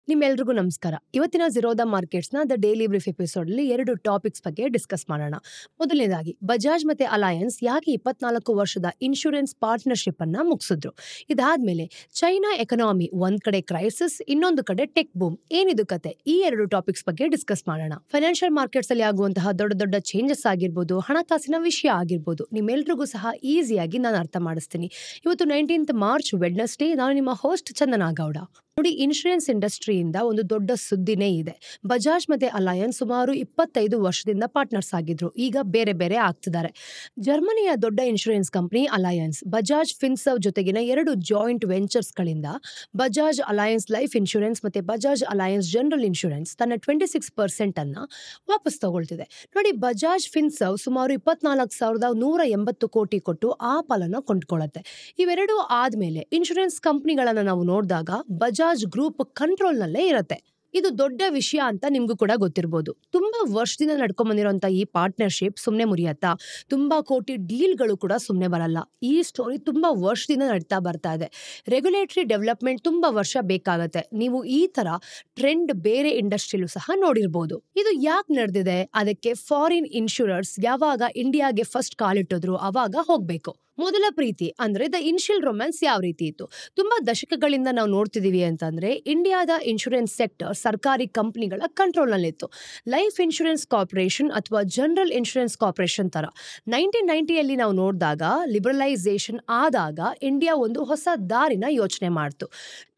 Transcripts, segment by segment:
ನಿಮ್ಮೆಲ್ರಿಗೂ ನಮಸ್ಕಾರ. ಇವತ್ತಿನ ಝೀರೋದ ಮಾರ್ಕೆಟ್ಸ್‌ನ ದ ಡೈಲಿ ಬ್ರೀಫ್ ಎಪಿಸೋಡಲ್ಲಿ 2 ಟಾಪಿಕ್ಸ್ ಬಗ್ಗೆ ಡಿಸ್ಕಸ್ ಮಾಡೋಣ. ಮೊದಲನೇದಾಗಿ ಬಜಾಜ್ ಮತ್ತೆ ಅಲಯನ್ಸ್ ಯಾಕೆ 24 ವರ್ಷದ ಇನ್ಶೂರೆನ್ಸ್ ಪಾರ್ಟ್ನರ್‌ಶಿಪ್ ಅನ್ನ ಮುಗಿಸಿದ್ರು. ಇದಾದ್ಮೇಲೆ ಚೈನಾ ಎಕಾನಮಿ ಒಂದ್ ಕಡೆ ಕ್ರೈಸಿಸ್, ಇನ್ನೊಂದು ಕಡೆ ಟೆಕ್ ಬೂಮ್. ಏನಿದು ಕತೆ? ಈ 2 ಟಾಪಿಕ್ಸ್ ಬಗ್ಗೆ ಡಿಸ್ಕಸ್ ಮಾಡೋಣ. ಫೈನಾನ್ಷಿಯಲ್ ಮಾರ್ಕೆಟ್ಸ್ ಅಲ್ಲಿ ಆಗುವಂತಹ ದೊಡ್ಡ ದೊಡ್ಡ ಚೇಂಜಸ್ ಆಗಿರ್ಬೋದು, ಹಣಕಾಸಿನ ವಿಷಯ ಆಗಿರ್ಬೋದು, ನಿಮ್ಮೆಲ್ರಿಗೂ ಸಹ ಈಸಿಯಾಗಿ ನಾನು ಅರ್ಥ ಮಾಡಿಸ್ತೀನಿ. ಇವತ್ತು 19th ಮಾರ್ಚ್ ವೆಡ್ನೆಸ್ಡೇ. ನಾನು ನಿಮ್ಮ ಹೋಸ್ಟ್ ಚಂದನಾ ಗೌಡ. ನೋಡಿ, ಇನ್ಶೂರೆನ್ಸ್ ಇಂಡಸ್ಟ್ರಿಯಿಂದ ಒಂದು ದೊಡ್ಡ ಸುದ್ದಿನೇ ಇದೆ. ಬಜಾಜ್ ಮತ್ತೆ ಅಲಯನ್ಸ್ ಸುಮಾರು 25 ವರ್ಷದಿಂದ ಪಾರ್ಟ್ನರ್ಸ್ ಆಗಿದ್ರು. ಈಗ ಬೇರೆ ಬೇರೆ ಆಗ್ತಿದ್ದಾರೆ. ಜರ್ಮನಿಯ ದೊಡ್ಡ insurance company alliance Bajaj Finserv ಜೊತೆಗಿನ 2 ಜಾಯಿಂಟ್ ವೆಂಚರ್ಸ್ ಗಳಿಂದ ಬಜಾಜ್ ಅಲಯನ್ಸ್ ಲೈಫ್ ಇನ್ಶೂರೆನ್ಸ್ ಮತ್ತೆ ಬಜಾಜ್ ಅಲಯನ್ಸ್ ಜನರಲ್ ಇನ್ಶೂರೆನ್ಸ್ ತನ್ನ 26% ಅನ್ನ ವಾಪಸ್ ತಗೊಳ್ತಿದೆ. ನೋಡಿ, ಬಜಾಜ್ ಫಿನ್ಸರ್ವ್ ಸುಮಾರು 24,180 ಕೋಟಿ ಕೊಟ್ಟು ಆ ಪಾಲನ್ನ ಕೊಂಡ್ಕೊಳ್ಳುತ್ತೆ. ಇವೆರಡೂ ಆದ್ಮೇಲೆ ಇನ್ಶೂರೆನ್ಸ್ ಕಂಪನಿಗಳನ್ನ ನಾವು ನೋಡಿದಾಗ ಬಜಾಜ್ ಗ್ರೂಪ್ ಕಂಟ್ರೋಲ್ ನಲ್ಲೇ ಇರುತ್ತೆ. ಇದು ದೊಡ್ಡ ವಿಷಯ ಅಂತ ನಿಮ್ಗೂ ಕೂಡ ಗೊತ್ತಿರಬಹುದು. ತುಂಬಾ ವರ್ಷದಿಂದ ನಡ್ಕೊಂಡ್ ಬಂದಿರುವಂತ ಈ ಪಾರ್ಟ್ನರ್ಶಿಪ್ ಸುಮ್ನೆ ಮುರಿಯತ್ತಾ? ತುಂಬಾ ಕೋಟಿ ಡೀಲ್ಗಳು ಕೂಡ ಸುಮ್ನೆ ಬರಲ್ಲ. ಈ ಸ್ಟೋರಿ ತುಂಬಾ ವರ್ಷದಿಂದ ನಡೀತಾ ಬರ್ತಾ ಇದೆ. ರೆಗ್ಯುಲೇಟರಿ ಡೆವಲಪ್ಮೆಂಟ್ ತುಂಬಾ ವರ್ಷ ಬೇಕಾಗತ್ತೆ. ನೀವು ಈ ತರ ಟ್ರೆಂಡ್ ಬೇರೆ ಇಂಡಸ್ಟ್ರಿಯಲ್ಲೂ ಸಹ ನೋಡಿರ್ಬೋದು. ಇದು ಯಾಕೆ ನಡೆದಿದೆ? ಅದಕ್ಕೆ ಫಾರಿನ್ ಇನ್ಶೂರರ್ಸ್ ಯಾವಾಗ ಇಂಡಿಯಾಗೆ ಫಸ್ಟ್ ಕಾಲಿಟ್ಟಿದ್ರು ಅವಾಗ ಹೋಗ್ಬೇಕು. ಮೊದಲ ಪ್ರೀತಿ ಅಂದ್ರೆ ದ ಇನಿಷಿಯಲ್ ರೊಮ್ಯಾನ್ಸ್ ಯಾವ ರೀತಿ ಇತ್ತು? ತುಂಬಾ ದಶಕಗಳಿಂದ ನಾವು ನೋಡ್ತಿದೀವಿ ಅಂತಂದ್ರೆ ಇಂಡಿಯಾದ ಇನ್ಶೂರೆನ್ಸ್ ಸೆಕ್ಟರ್ ಸರ್ಕಾರಿ ಕಂಪನಿಗಳ ಕಂಟ್ರೋಲ್ ನಲ್ಲಿತ್ತು. ಲೈಫ್ ಇನ್ಶೂರೆನ್ಸ್ ಕಾರ್ಪೊರೇಷನ್ ಅಥವಾ ಜನರಲ್ ಇನ್ಶೂರೆನ್ಸ್ ಕಾರ್ಪೊರೇಷನ್ ತರ 1990ಯಲ್ಲಿ ನಾವು ನೋಡಿದಾಗ ಲಿಬರಲೈಸೇಷನ್ ಆದಾಗ ಇಂಡಿಯಾ ಒಂದು ಹೊಸ ದಾರಿನ ಯೋಚನೆ ಮಾಡ್ತು.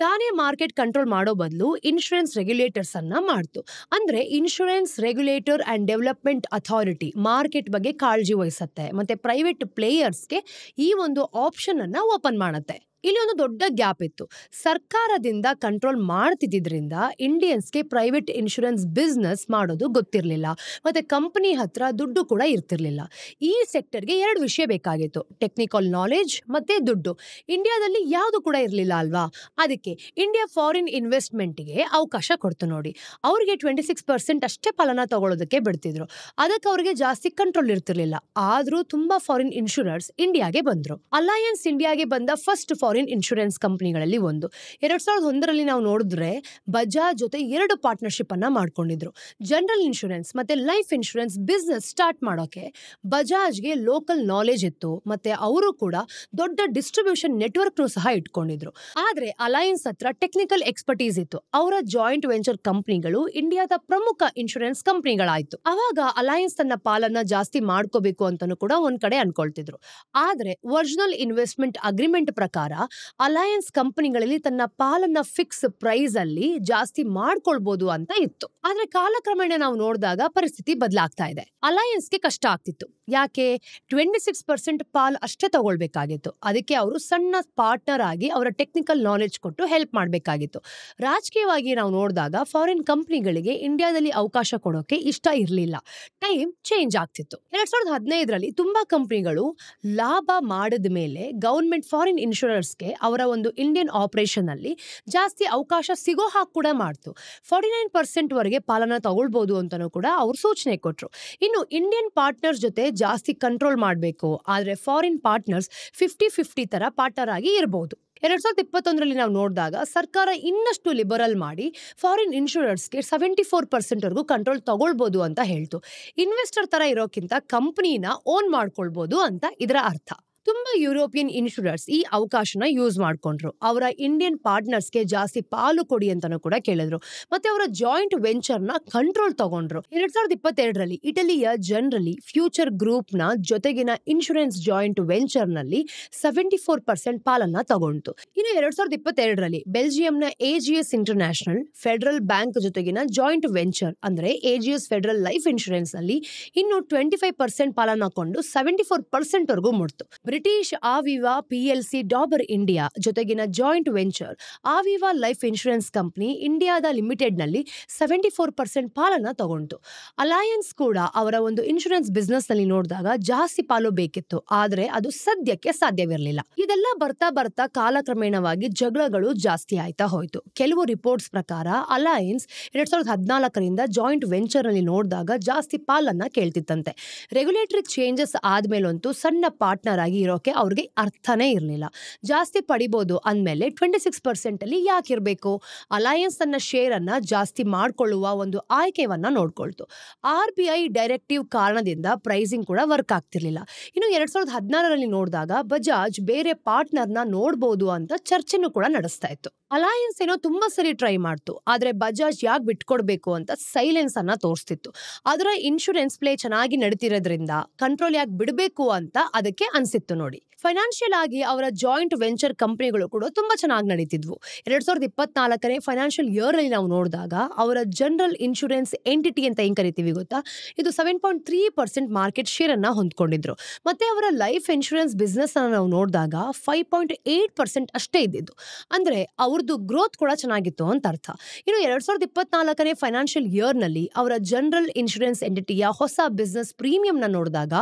ತಾನೇ ಮಾರ್ಕೆಟ್ ಕಂಟ್ರೋಲ್ ಮಾಡೋ ಬದಲು ಇನ್ಶೂರೆನ್ಸ್ ರೆಗ್ಯುಲೇಟರ್ಸ್ ಅನ್ನ ಮಾಡ್ತು. ಅಂದ್ರೆ insurance regulator and development authority market ಬಗ್ಗೆ ಕಾಳಜಿ ವಹಿಸುತ್ತೆ ಮತ್ತೆ ಪ್ರೈವೇಟ್ ಪ್ಲೇಯರ್ಸ್ಗೆ ಈ ಒಂದು ಆಪ್ಷನ್ ಅನ್ನ ಓಪನ್ ಮಾಡುತ್ತೆ. ಇಲ್ಲಿ ಒಂದು ದೊಡ್ಡ ಗ್ಯಾಪ್ ಇತ್ತು. ಸರ್ಕಾರದಿಂದ ಕಂಟ್ರೋಲ್ ಮಾಡ್ತಿದ್ರಿಂದ ಇಂಡಿಯನ್ಸ್ಗೆ ಪ್ರೈವೇಟ್ ಇನ್ಶೂರೆನ್ಸ್ ಬಿಸ್ನೆಸ್ ಮಾಡೋದು ಗೊತ್ತಿರಲಿಲ್ಲ ಮತ್ತೆ ಕಂಪನಿ ಹತ್ರ ದುಡ್ಡು ಕೂಡ ಇರ್ತಿರ್ಲಿಲ್ಲ. ಈ ಸೆಕ್ಟರ್ಗೆ 2 ವಿಷಯ ಬೇಕಾಗಿತ್ತು: ಟೆಕ್ನಿಕಲ್ ನಾಲೆಜ್ ಮತ್ತೆ ದುಡ್ಡು. ಇಂಡಿಯಾದಲ್ಲಿ ಯಾವುದು ಕೂಡ ಇರಲಿಲ್ಲ ಅಲ್ವಾ? ಅದಕ್ಕೆ ಇಂಡಿಯಾ ಫಾರಿನ್ ಇನ್ವೆಸ್ಟ್ಮೆಂಟ್ಗೆ ಅವಕಾಶ ಕೊಡ್ತು. ನೋಡಿ, ಅವ್ರಿಗೆ 26% ಅಷ್ಟೇ ಪಾಲನ ತಗೊಳ್ಳೋದಕ್ಕೆ ಬಿಡ್ತಿದ್ರು. ಅದಕ್ಕೆ ಅವ್ರಿಗೆ ಜಾಸ್ತಿ ಕಂಟ್ರೋಲ್ ಇರ್ತಿರ್ಲಿಲ್ಲ. ಆದ್ರೂ ತುಂಬಾ ಫಾರಿನ್ ಇನ್ಶೂರರ್ಸ್ ಇಂಡಿಯಾಗೆ ಬಂದ್ರು. ಅಲಯನ್ಸ್ ಇಂಡಿಯಾಗೆ ಬಂದ ಫಸ್ಟ್ ಫಾರಿನ್ ಇನ್ಶೂರೆನ್ಸ್ ಕಂಪನಿಗಳಲ್ಲಿ ಒಂದು. 2001ರಲ್ಲಿ ನಾವು ನೋಡಿದ್ರೆ ಬಜಾಜ್ ಜೊತೆ 2 ಪಾರ್ಟ್ನರ್ಶಿಪ್ ಅನ್ನ ಮಾಡ್ಕೊಂಡಿದ್ರು. ಜನರಲ್ ಇನ್ಶೂರೆನ್ಸ್ ಮತ್ತೆ ಲೈಫ್ ಇನ್ಶೂರೆನ್ಸ್ ಬಿಸ್ನೆಸ್ ಸ್ಟಾರ್ಟ್ ಮಾಡೋಕೆ ಬಜಾಜ್ಗೆ ಲೋಕಲ್ ನಾಲೆಜ್ ಇತ್ತು ಮತ್ತೆ ಅವರು ಕೂಡ ದೊಡ್ಡ ಡಿಸ್ಟ್ರಿಬ್ಯೂಷನ್ ನೆಟ್ವರ್ಕ್ ಸಹ ಇಟ್ಕೊಂಡಿದ್ರು. ಆದ್ರೆ ಅಲಯನ್ಸ್ ಹತ್ರ ಟೆಕ್ನಿಕಲ್ ಎಕ್ಸ್ಪರ್ಟೀಸ್ ಇತ್ತು. ಅವರ ಜಾಯಿಂಟ್ ವೆಂಚರ್ ಕಂಪನಿಗಳು ಇಂಡಿಯಾದ ಪ್ರಮುಖ ಇನ್ಶೂರೆನ್ಸ್ ಕಂಪನಿಗಳಾಯ್ತು. ಅವಾಗ ಅಲಯನ್ಸ್ ತನ್ನ ಪಾಲನ್ನ ಜಾಸ್ತಿ ಮಾಡ್ಕೋಬೇಕು ಅಂತಾನು ಕೂಡ ಒಂದ್ ಕಡೆ ಅನ್ಕೊಳ್ತಿದ್ರು. ಆದ್ರೆ ಒರಿಜಿನಲ್ ಇನ್ವೆಸ್ಟ್ಮೆಂಟ್ ಅಗ್ರಿಮೆಂಟ್ ಪ್ರಕಾರ ಅಲಯನ್ಸ್ ಕಂಪನಿಗಳಲ್ಲಿ ತನ್ನ ಪಾಲನ್ನ ಫಿಕ್ಸ್ ಪ್ರೈಸ್ ಅಲ್ಲಿ ಜಾಸ್ತಿ ಮಾಡ್ಕೊಳ್ಬಹುದು ಅಂತ ಇತ್ತು. ಆದ್ರೆ ಕಾಲಕ್ರಮೇಣ ನಾವು ನೋಡಿದಾಗ ಪರಿಸ್ಥಿತಿ ಬದಲಾಗ್ತಾ ಇದೆ. ಅಲಯನ್ಸ್ಗೆ ಕಷ್ಟ ಆಗ್ತಿತ್ತು. ಯಾಕೆ? 26% ಪಾಲ್ ಅಷ್ಟೇ ತಗೊಳ್ಬೇಕಾಗಿತ್ತು. ಅದಕ್ಕೆ ಅವರು ಸಣ್ಣ ಪಾರ್ಟ್ನರ್ ಆಗಿ ಅವರ ಟೆಕ್ನಿಕಲ್ ನಾಲೆಜ್ ಕೊಟ್ಟು ಹೆಲ್ಪ್ ಮಾಡಬೇಕಾಗಿತ್ತು. ರಾಜಕೀಯವಾಗಿ ನಾವು ನೋಡಿದಾಗ ಫಾರಿನ್ ಕಂಪನಿಗಳಿಗೆ ಇಂಡಿಯಾದಲ್ಲಿ ಅವಕಾಶ ಕೊಡೋಕೆ ಇಷ್ಟ ಇರಲಿಲ್ಲ. ಟೈಮ್ ಚೇಂಜ್ ಆಗ್ತಿತ್ತು. 2015ರಲ್ಲಿ ತುಂಬಾ ಕಂಪನಿಗಳು ಲಾಭ ಮಾಡಿದ ಮೇಲೆ ಗವರ್ಮೆಂಟ್ ಫಾರಿನ್ ಇನ್ಶೂರರ್ಸ್ಗೆ ಅವರ ಒಂದು ಇಂಡಿಯನ್ ಆಪರೇಷನ್ ಅಲ್ಲಿ ಜಾಸ್ತಿ ಅವಕಾಶ ಸಿಗೋ ಹಾಗೆ ಕೂಡ ಮಾಡ್ತು. 49% ವರೆಗೆ ಪಾಲನ ತಗೊಳ್ಬಹುದು ಅಂತಾನೂ ಕೂಡ ಅವ್ರು ಸೂಚನೆ ಕೊಟ್ರು. ಇನ್ನು ಇಂಡಿಯನ್ ಪಾರ್ಟ್ನರ್ಸ್ ಜೊತೆ ಜಾಸ್ತಿ ಕಂಟ್ರೋಲ್ ಮಾಡಬೇಕು, ಆದ್ರೆ ಫಾರಿನ್ ಪಾರ್ಟ್ನರ್ಸ್ 50-50 ತರ ಪಾರ್ಟ್ನರ್ ಆಗಿ ಇರಬಹುದು. 2021ರಲ್ಲಿ ನಾವು ನೋಡಿದಾಗ ಸರ್ಕಾರ ಇನ್ನಷ್ಟು ಲಿಬರಲ್ ಮಾಡಿ ಫಾರಿನ್ ಇನ್ಶೂರರ್ಸ್ಗೆ 74% ವರೆಗೂ ಕಂಟ್ರೋಲ್ ತಗೊಳ್ಬಹುದು ಅಂತ ಹೇಳ್ತು. ಇನ್ವೆಸ್ಟರ್ ತರ ಇರೋಕ್ಕಿಂತ ಕಂಪನಿನ ಓನ್ ಮಾಡ್ಕೊಳ್ಬಹುದು ಅಂತ ಇದರ ಅರ್ಥ. ತುಂಬಾ ಯುರೋಪಿಯನ್ ಇನ್ಶೂರರ್ಸ್ ಈ ಅವಕಾಶನ ಯೂಸ್ ಮಾಡ್ಕೊಂಡ್ರು. ಅವರ ಇಂಡಿಯನ್ ಪಾರ್ಟ್ನರ್ಸ್ಗೆ ಜಾಸ್ತಿ ಪಾಲು ಕೊಡಿ ಅಂತಾನೂ ಕೂಡ ಕೇಳಿದ್ರು ಮತ್ತೆ ಅವರ ಜಾಯಿಂಟ್ ವೆಂಚರ್ ನ ಕಂಟ್ರೋಲ್ ತಗೊಂಡ್ರು. 2022ರಲ್ಲಿ ಇಟಲಿಯ ಜನರಲಿ ಫ್ಯೂಚರ್ ಗ್ರೂಪ್ ನ ಜೊತೆಗಿನ ಇನ್ಶೂರೆನ್ಸ್ ಜಾಯಿಂಟ್ ವೆಂಚರ್ ನಲ್ಲಿ 74% ಪಾಲನ್ನ ತಗೊಂಡು. ಇನ್ನು 2022ರಲ್ಲಿ ಬೆಲ್ಜಿಯಂನ ಎಜಿಎಸ್ ಇಂಟರ್ನ್ಯಾಷನಲ್ ಫೆಡರಲ್ ಬ್ಯಾಂಕ್ ಜೊತೆಗಿನ ಜಾಯಿಂಟ್ ವೆಂಚರ್ ಅಂದ್ರೆ ಎಜಿಎಸ್ ಫೆಡರಲ್ ಲೈಫ್ ಇನ್ಶೂರೆನ್ಸ್ ನಲ್ಲಿ ಇನ್ನು 25% ಪಾಲನ್ನ ಕೊಂಡು 74% ವರೆಗೂ ಮುಟ್ತು. British Aviva PLC Dabur India ಜೊತೆಗಿನ joint venture Aviva life insurance company ಇಂಡಿಯಾದ ಲಿಮಿಟೆಡ್ ನಲ್ಲಿ 74% ಪಾಲನ್ನ ತಗೊಂಡು. ಅಲಯನ್ಸ್ ಕೂಡ ಅವರ ಒಂದು ಇನ್ಶೂರೆನ್ಸ್ ಬಿಸ್ನೆಸ್ ನಲ್ಲಿ ನೋಡಿದಾಗ ಜಾಸ್ತಿ ಪಾಲು ಬೇಕಿತ್ತು, ಆದ್ರೆ ಅದು ಸದ್ಯಕ್ಕೆ ಸಾಧ್ಯವಿರಲಿಲ್ಲ. ಇದೆಲ್ಲ ಬರ್ತಾ ಬರ್ತಾ ಕಾಲಕ್ರಮೇಣವಾಗಿ ಜಗಳಗಳು ಜಾಸ್ತಿ ಆಯ್ತಾ ಹೋಯ್ತು. ಕೆಲವು ರಿಪೋರ್ಟ್ಸ್ ಪ್ರಕಾರ ಅಲಯನ್ಸ್ 2014ರಿಂದ ಜಾಯಿಂಟ್ ವೆಂಚರ್ ನಲ್ಲಿ ನೋಡಿದಾಗ ಜಾಸ್ತಿ ಪಾಲನ್ನ ಕೇಳ್ತಿತ್ತಂತೆ. ರೆಗ್ಯುಲೇಟರಿ ಚೇಂಜಸ್ ಆದ್ಮೇಲಂತೂ ಸಣ್ಣ ಪಾರ್ಟ್ನರ್ ಆಗಿ ಇರೋಕೆ ಅವ್ರಿಗೆ ಅರ್ಥನೇ ಇರಲಿಲ್ಲ. ಜಾಸ್ತಿ ಪಡಿಬೋದು ಅಂದಮೇಲೆ 26% ಅಲ್ಲಿ ಯಾಕಿರಬೇಕು? ಅಲಯನ್ಸ್ ತನ್ನ ಶೇರ್ ಅನ್ನ ಜಾಸ್ತಿ ಮಾಡಿಕೊಳ್ಳುವ ಒಂದು ಆಯ್ಕೆಯನ್ನ ನೋಡ್ಕೊಳ್ತು. RBI ಡೈರೆಕ್ಟಿವ್ ಕಾರಣದಿಂದ ಪ್ರೈಸಿಂಗ್ ಕೂಡ ವರ್ಕ್ ಆಗ್ತಿರ್ಲಿಲ್ಲ. ಇನ್ನು 2016ರಲ್ಲಿ ನೋಡಿದಾಗ ಬಜಾಜ್ ಬೇರೆ ಪಾರ್ಟ್ನರ್ನ ನೋಡ್ಬೋದು ಅಂತ ಚರ್ಚೆನೂ ಕೂಡ ನಡೆಸ್ತಾ ಇತ್ತು. ಅಲಯನ್ಸ್ ಏನೋ ತುಂಬಾ ಸರಿ ಟ್ರೈ ಮಾಡ್ತು, ಆದ್ರೆ ಬಜಾಜ್ ಯಾಕೆ ಬಿಟ್ಕೊಡ್ಬೇಕು ಅಂತ ಸೈಲೆನ್ಸ್ ಅನ್ನ ತೋರಿಸ್ತಿತ್ತು. ಅದರ ಇನ್ಶೂರೆನ್ಸ್ ಪ್ಲೇ ಚೆನ್ನಾಗಿ ನಡೀತಿರೋದ್ರಿಂದ ಕಂಟ್ರೋಲ್ ಯಾಕೆ ಬಿಡಬೇಕು ಅಂತ ಅದಕ್ಕೆ ಅನ್ಸಿತ್ತು ನೋಡಿ. ಫೈನಾನ್ಷಿಯಲ್ ಆಗಿ ಅವರ ಜಾಯಿಂಟ್ ವೆಂಚರ್ ಕಂಪನಿಗಳು ಕೂಡ ತುಂಬಾ ಚೆನ್ನಾಗಿ ನಡೀತಿದ್ವು. 2024ನೇ ಫೈನಾನ್ಷಿಯಲ್ ಇಯರ್ ಅಲ್ಲಿ ನಾವು ನೋಡಿದಾಗ ಅವರ ಜನರಲ್ ಇನ್ಶೂರೆನ್ಸ್ ಎಂಟಿಟಿ ಅಂತ ಏನ್ ಕರಿತೀವಿ ಗೊತ್ತಾ, ಇದು 7.3% ಮಾರ್ಕೆಟ್ ಶೇರ್ ಅನ್ನ ಹೊಂದ್ಕೊಂಡಿದ್ರು. ಮತ್ತೆ ಅವರ ಲೈಫ್ ಇನ್ಶೂರೆನ್ಸ್ ಬಿಸ್ನೆಸ್ ಅನ್ನ ನಾವು ನೋಡಿದಾಗ 5.8% ಅಷ್ಟೇ ಇದ್ದಿದ್ದು. ಅಂದ್ರೆ ಅವ್ರದ್ದು ಗ್ರೋತ್ ಕೂಡ ಚೆನ್ನಾಗಿತ್ತು ಅಂತ ಅರ್ಥ. ಇನ್ನು 2024ನೇ ಫೈನಾನ್ಷಿಯಲ್ ಇಯರ್ ನಲ್ಲಿ ಅವರ ಜನರಲ್ ಇನ್ಶೂರೆನ್ಸ್ ಎಂಟಿಟಿಯ ಹೊಸ ಬಿಸ್ನೆಸ್ ಪ್ರೀಮಿಯಂ ನ ನೋಡಿದಾಗ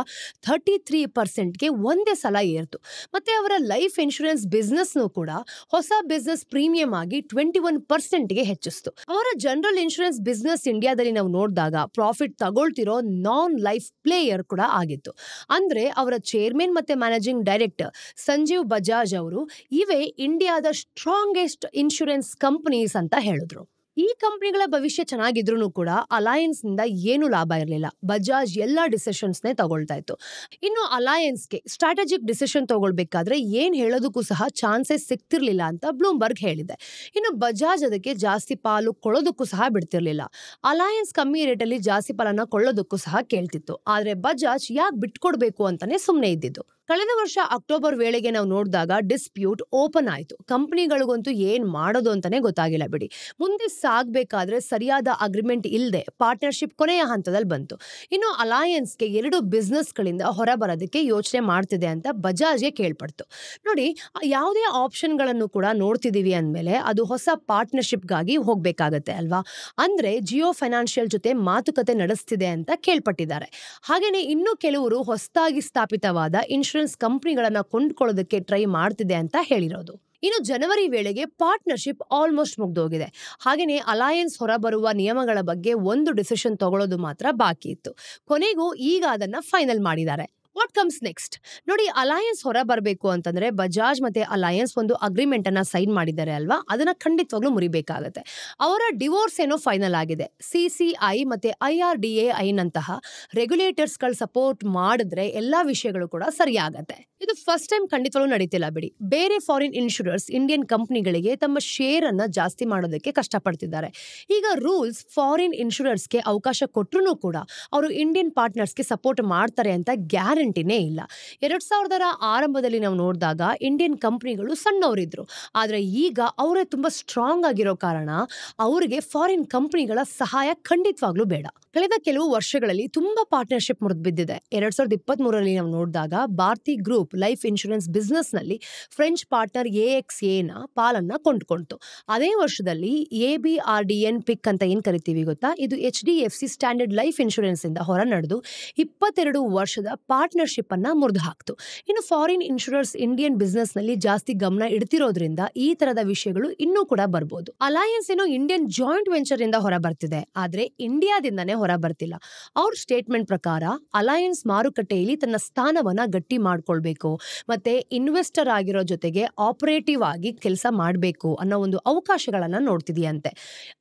33%ಗೆ ಒಂದೇ ಸಲ ಏರ್ತು. ಮತ್ತೆ ಅವರ ಲೈಫ್ ಇನ್ಶೂರೆನ್ಸ್ ಬಿಸ್ನೆಸ್ ಕೂಡ ಹೊಸ ಬಿಸ್ನೆಸ್ ಪ್ರೀಮಿಯಂ ಆಗಿ 21%ಗೆ ಹೆಚ್ಚಿಸ್ತು. ಅವರ ಜನರಲ್ ಇನ್ಶೂರೆನ್ಸ್ ಬಿಸ್ನೆಸ್ ಇಂಡಿಯಾದಲ್ಲಿ ನಾವು ನೋಡಿದಾಗ ಪ್ರಾಫಿಟ್ ತಗೊಳ್ತಿರೋ ನಾನ್ ಲೈಫ್ ಪ್ಲೇಯರ್ ಕೂಡ ಆಗಿತ್ತು. ಅಂದ್ರೆ ಅವರ ಚೇರ್ಮನ್ ಮತ್ತೆ ಮ್ಯಾನೇಜಿಂಗ್ ಡೈರೆಕ್ಟರ್ ಸಂಜೀವ್ ಬಜಾಜ್ ಅವರು ಇವೇ ಇಂಡಿಯಾದ ಸ್ಟ್ರಾಂಗೆಸ್ಟ್ ಇನ್ಶೂರೆನ್ಸ್ ಕಂಪನೀಸ್ ಅಂತ ಹೇಳಿದ್ರು. ಈ ಕಂಪನಿಗಳ ಭವಿಷ್ಯ ಚೆನ್ನಾಗಿದ್ರು ಕೂಡ ಅಲಯನ್ಸ್ ನಿಂದ ಏನು ಲಾಭ ಇರಲಿಲ್ಲ. ಬಜಾಜ್ ಎಲ್ಲಾ ಡಿಸಿಷನ್ಸ್ ತಗೊಳ್ತಾ ಇತ್ತು. ಇನ್ನು ಅಲಯನ್ಸ್ಗೆ ಸ್ಟ್ರಾಟಜಿಕ್ ಡಿಸಿಷನ್ ತಗೊಳ್ಬೇಕಾದ್ರೆ ಏನ್ ಹೇಳೋದಕ್ಕೂ ಸಹ ಚಾನ್ಸಸ್ ಸಿಗ್ತಿರ್ಲಿಲ್ಲ ಅಂತ ಬ್ಲೂಮ್ಬರ್ಗ್ ಹೇಳಿದೆ. ಇನ್ನು ಬಜಾಜ್ ಅದಕ್ಕೆ ಜಾಸ್ತಿ ಪಾಲು ಕೊಳ್ಳೋದಕ್ಕೂ ಸಹ ಬಿಡ್ತಿರ್ಲಿಲ್ಲ. ಅಲಯನ್ಸ್ ಕಮ್ಮಿ ರೇಟಲ್ಲಿ ಜಾಸ್ತಿ ಪಾಲನ್ನ ಕೊಳ್ಳೋದಕ್ಕೂ ಸಹ ಕೇಳ್ತಿತ್ತು. ಆದ್ರೆ ಬಜಾಜ್ ಯಾಕೆ ಬಿಟ್ಕೊಡ್ಬೇಕು ಅಂತಾನೆ ಸುಮ್ಮನೆ ಇದ್ದಿದ್ದು. ಕಳೆದ ವರ್ಷ ಅಕ್ಟೋಬರ್ ವೇಳೆಗೆ ನಾವು ನೋಡಿದಾಗ ಡಿಸ್ಪ್ಯೂಟ್ ಓಪನ್ ಆಯ್ತು. ಕಂಪನಿಗಳಿಗಂತೂ ಏನ್ ಮಾಡೋದು ಅಂತಾನೆ ಗೊತ್ತಾಗಿಲ್ಲ ಬಿಡಿ. ಮುಂದೆ ಸಾಗಬೇಕಾದ್ರೆ ಸರಿಯಾದ ಅಗ್ರಿಮೆಂಟ್ ಇಲ್ಲದೆ ಪಾರ್ಟ್ನರ್ಶಿಪ್ ಕೊನೆಯ ಹಂತದಲ್ಲಿ ಬಂತು. ಇನ್ನು ಅಲಯನ್ಸ್ಗೆ 2 ಬಿಸ್ನೆಸ್ಗಳಿಂದ ಹೊರ ಬರೋದಕ್ಕೆ ಯೋಚನೆ ಮಾಡ್ತಿದೆ ಅಂತ ಬಜಾಜ್ಗೆ ಕೇಳ್ಪಡ್ತು. ನೋಡಿ, ಯಾವುದೇ ಆಪ್ಷನ್ಗಳನ್ನು ಕೂಡ ನೋಡ್ತಿದೀವಿ ಅಂದಮೇಲೆ ಅದು ಹೊಸ ಪಾರ್ಟ್ನರ್ಶಿಪ್ಗಾಗಿ ಹೋಗ್ಬೇಕಾಗತ್ತೆ ಅಲ್ವಾ. ಅಂದ್ರೆ ಜಿಯೋ ಫೈನಾನ್ಷಿಯಲ್ ಜೊತೆ ಮಾತುಕತೆ ನಡೆಸ್ತಿದೆ ಅಂತ ಕೇಳ್ಪಟ್ಟಿದ್ದಾರೆ. ಹಾಗೇನೆ ಇನ್ನು ಕೆಲವರು ಹೊಸದಾಗಿ ಸ್ಥಾಪಿತವಾದ ಇನ್ಶೂರೆನ್ಸ್ ಕಂಪನಿಗಳನ್ನ ಕೊಂಡ್ಕೊಳ್ಳೋದಕ್ಕೆ ಟ್ರೈ ಮಾಡ್ತಿದೆ ಅಂತ ಹೇಳಿರೋದು. ಇನ್ನು ಜನವರಿ ವೇಳೆಗೆ ಪಾರ್ಟ್ನರ್ಶಿಪ್ ಆಲ್ಮೋಸ್ಟ್ ಮುಗ್ದೋಗಿದೆ. ಹಾಗೇನೆ ಅಲಯನ್ಸ್ ಹೊರಬರುವ ನಿಯಮಗಳ ಬಗ್ಗೆ ಒಂದು ಡಿಸಿಷನ್ ತಗೊಳ್ಳೋದು ಮಾತ್ರ ಬಾಕಿ ಇತ್ತು. ಕೊನೆಗೂ ಈಗ ಅದನ್ನ ಫೈನಲ್ ಮಾಡಿದ್ದಾರೆ. What comes next? ನೋಡಿ, ಅಲಯನ್ಸ್ ಹೊರ ಬರಬೇಕು ಅಂತಂದ್ರೆ ಬಜಾಜ್ ಮತ್ತೆ ಅಲಯನ್ಸ್ ಒಂದು ಅಗ್ರಿಮೆಂಟ್ ಅನ್ನ ಸೈನ್ ಮಾಡಿದ್ದಾರೆ ಅಲ್ವಾ, ಅದನ್ನ ಖಂಡಿತವಾಗ್ಲೂ ಮುರಿಬೇಕಾಗತ್ತೆ. ಅವರ ಡಿವೋರ್ಸ್ ಏನೋ ಫೈನಲ್ ಆಗಿದೆ. CCI ಮತ್ತೆ IRDAI ನಂತಹ ರೆಗ್ಯುಲೇಟರ್ಸ್ ಗಳು ಸಪೋರ್ಟ್ ಮಾಡಿದ್ರೆ ಎಲ್ಲಾ ವಿಷಯಗಳು ಕೂಡ ಸರಿಯಾಗತ್ತೆ. ಇದು ಫಸ್ಟ್ ಟೈಮ್ ಖಂಡಿತವಾಗ್ಲೂ ನಡೀತಿಲ್ಲ ಬಿಡಿ. ಬೇರೆ ಫಾರಿನ್ ಇನ್ಶೂರರ್ಸ್ ಇಂಡಿಯನ್ ಕಂಪನಿಗಳಿಗೆ ತಮ್ಮ ಶೇರ್ ಅನ್ನ ಜಾಸ್ತಿ ಮಾಡೋದಕ್ಕೆ ಕಷ್ಟಪಡ್ತಿದ್ದಾರೆ. ಈಗ ರೂಲ್ಸ್ ಫಾರಿನ್ ಇನ್ಶೂರರ್ಸ್ಗೆ ಅವಕಾಶ ಕೊಟ್ಟರು ಕೂಡ ಅವರು ಇಂಡಿಯನ್ ಪಾರ್ಟ್ನರ್ಸ್ಗೆ ಸಪೋರ್ಟ್ ಮಾಡ್ತಾರೆ ಅಂತ ಗ್ಯಾರಂಟಿನೇ ಇಲ್ಲ. 2000ರ ಆರಂಭದಲ್ಲಿ ನಾವು ನೋಡಿದಾಗ ಇಂಡಿಯನ್ ಕಂಪನಿಗಳು ಸಣ್ಣವರಿದ್ರು. ಆದ್ರೆ ಈಗ ಅವರೇ ತುಂಬಾ ಸ್ಟ್ರಾಂಗ್ ಆಗಿರೋ ಕಾರಣ ಅವರಿಗೆ ಫಾರಿನ್ ಕಂಪನಿಗಳ ಸಹಾಯ ಖಂಡಿತವಾಗ್ಲೂ ಬೇಡ. ಕಳೆದ ಕೆಲವು ವರ್ಷಗಳಲ್ಲಿ ತುಂಬಾ ಪಾರ್ಟ್ನರ್ಶಿಪ್ ಮುರಿದು ಬಿದ್ದಿದೆ. 2023ರಲ್ಲಿ ನಾವು ನೋಡಿದಾಗ Bharti group life insurance business ನಲ್ಲಿ ಫ್ರೆಂಚ್ ಪಾರ್ಟ್ನರ್ AXA ನ ಪಾಲನ್ನ ಕೊಂಡ್ಕೊಂತು. ಅದೇ ವರ್ಷದಲ್ಲಿ ABRDN ಪಿಕ್ ಅಂತ ಏನ್ ಕರಿತೀವಿ ಗೊತ್ತಾ, ಇದು HDFC ಸ್ಟ್ಯಾಂಡರ್ಡ್ ಲೈಫ್ ಇನ್ಶೂರೆನ್ಸ್ ಇಂದ ಹೊರ ನಡೆದು 22 ವರ್ಷದ ಪಾರ್ಟ್ನರ್ಶಿಪ್ ಅನ್ನ ಮುರಿದು ಹಾಕ್ತು. ಇನ್ನು ಫಾರಿನ್ ಇನ್ಶೂರರ್ಸ್ ಇಂಡಿಯನ್ ಬಿಸ್ನೆಸ್ ನಲ್ಲಿ ಜಾಸ್ತಿ ಗಮನ ಇಡ್ತಿರೋದ್ರಿಂದ ಈ ತರದ ವಿಷಯಗಳು ಇನ್ನೂ ಕೂಡ ಬರ್ಬೋದು. ಅಲಯನ್ಸ್ ಏನೋ ಇಂಡಿಯನ್ ಜಾಯಿಂಟ್ ವೆಂಚರ್ ಇಂದ ಹೊರ ಬರ್ತಿದೆ, ಆದ್ರೆ ಇಂಡಿಯಾದಿಂದಾನೇ ಹೊರ ಬರ್ತಿಲ್ಲ. ಅವ್ರ ಸ್ಟೇಟ್ಮೆಂಟ್ ಪ್ರಕಾರ ಅಲಯನ್ಸ್ ಮಾರುಕಟ್ಟೆಯಲ್ಲಿ ತನ್ನ ಸ್ಥಾನವನ್ನ ಗಟ್ಟಿ ಮಾಡ್ಕೊಳ್ಬೇಕು ಮತ್ತೆ ಇನ್ವೆಸ್ಟರ್ ಆಗಿರೋ ಜೊತೆಗೆ ಆಪರೇಟಿವ್ ಆಗಿ ಕೆಲಸ ಮಾಡಬೇಕು ಅನ್ನೋ ಒಂದು ಅವಕಾಶಗಳನ್ನ ನೋಡ್ತಿದೆಯಂತೆ.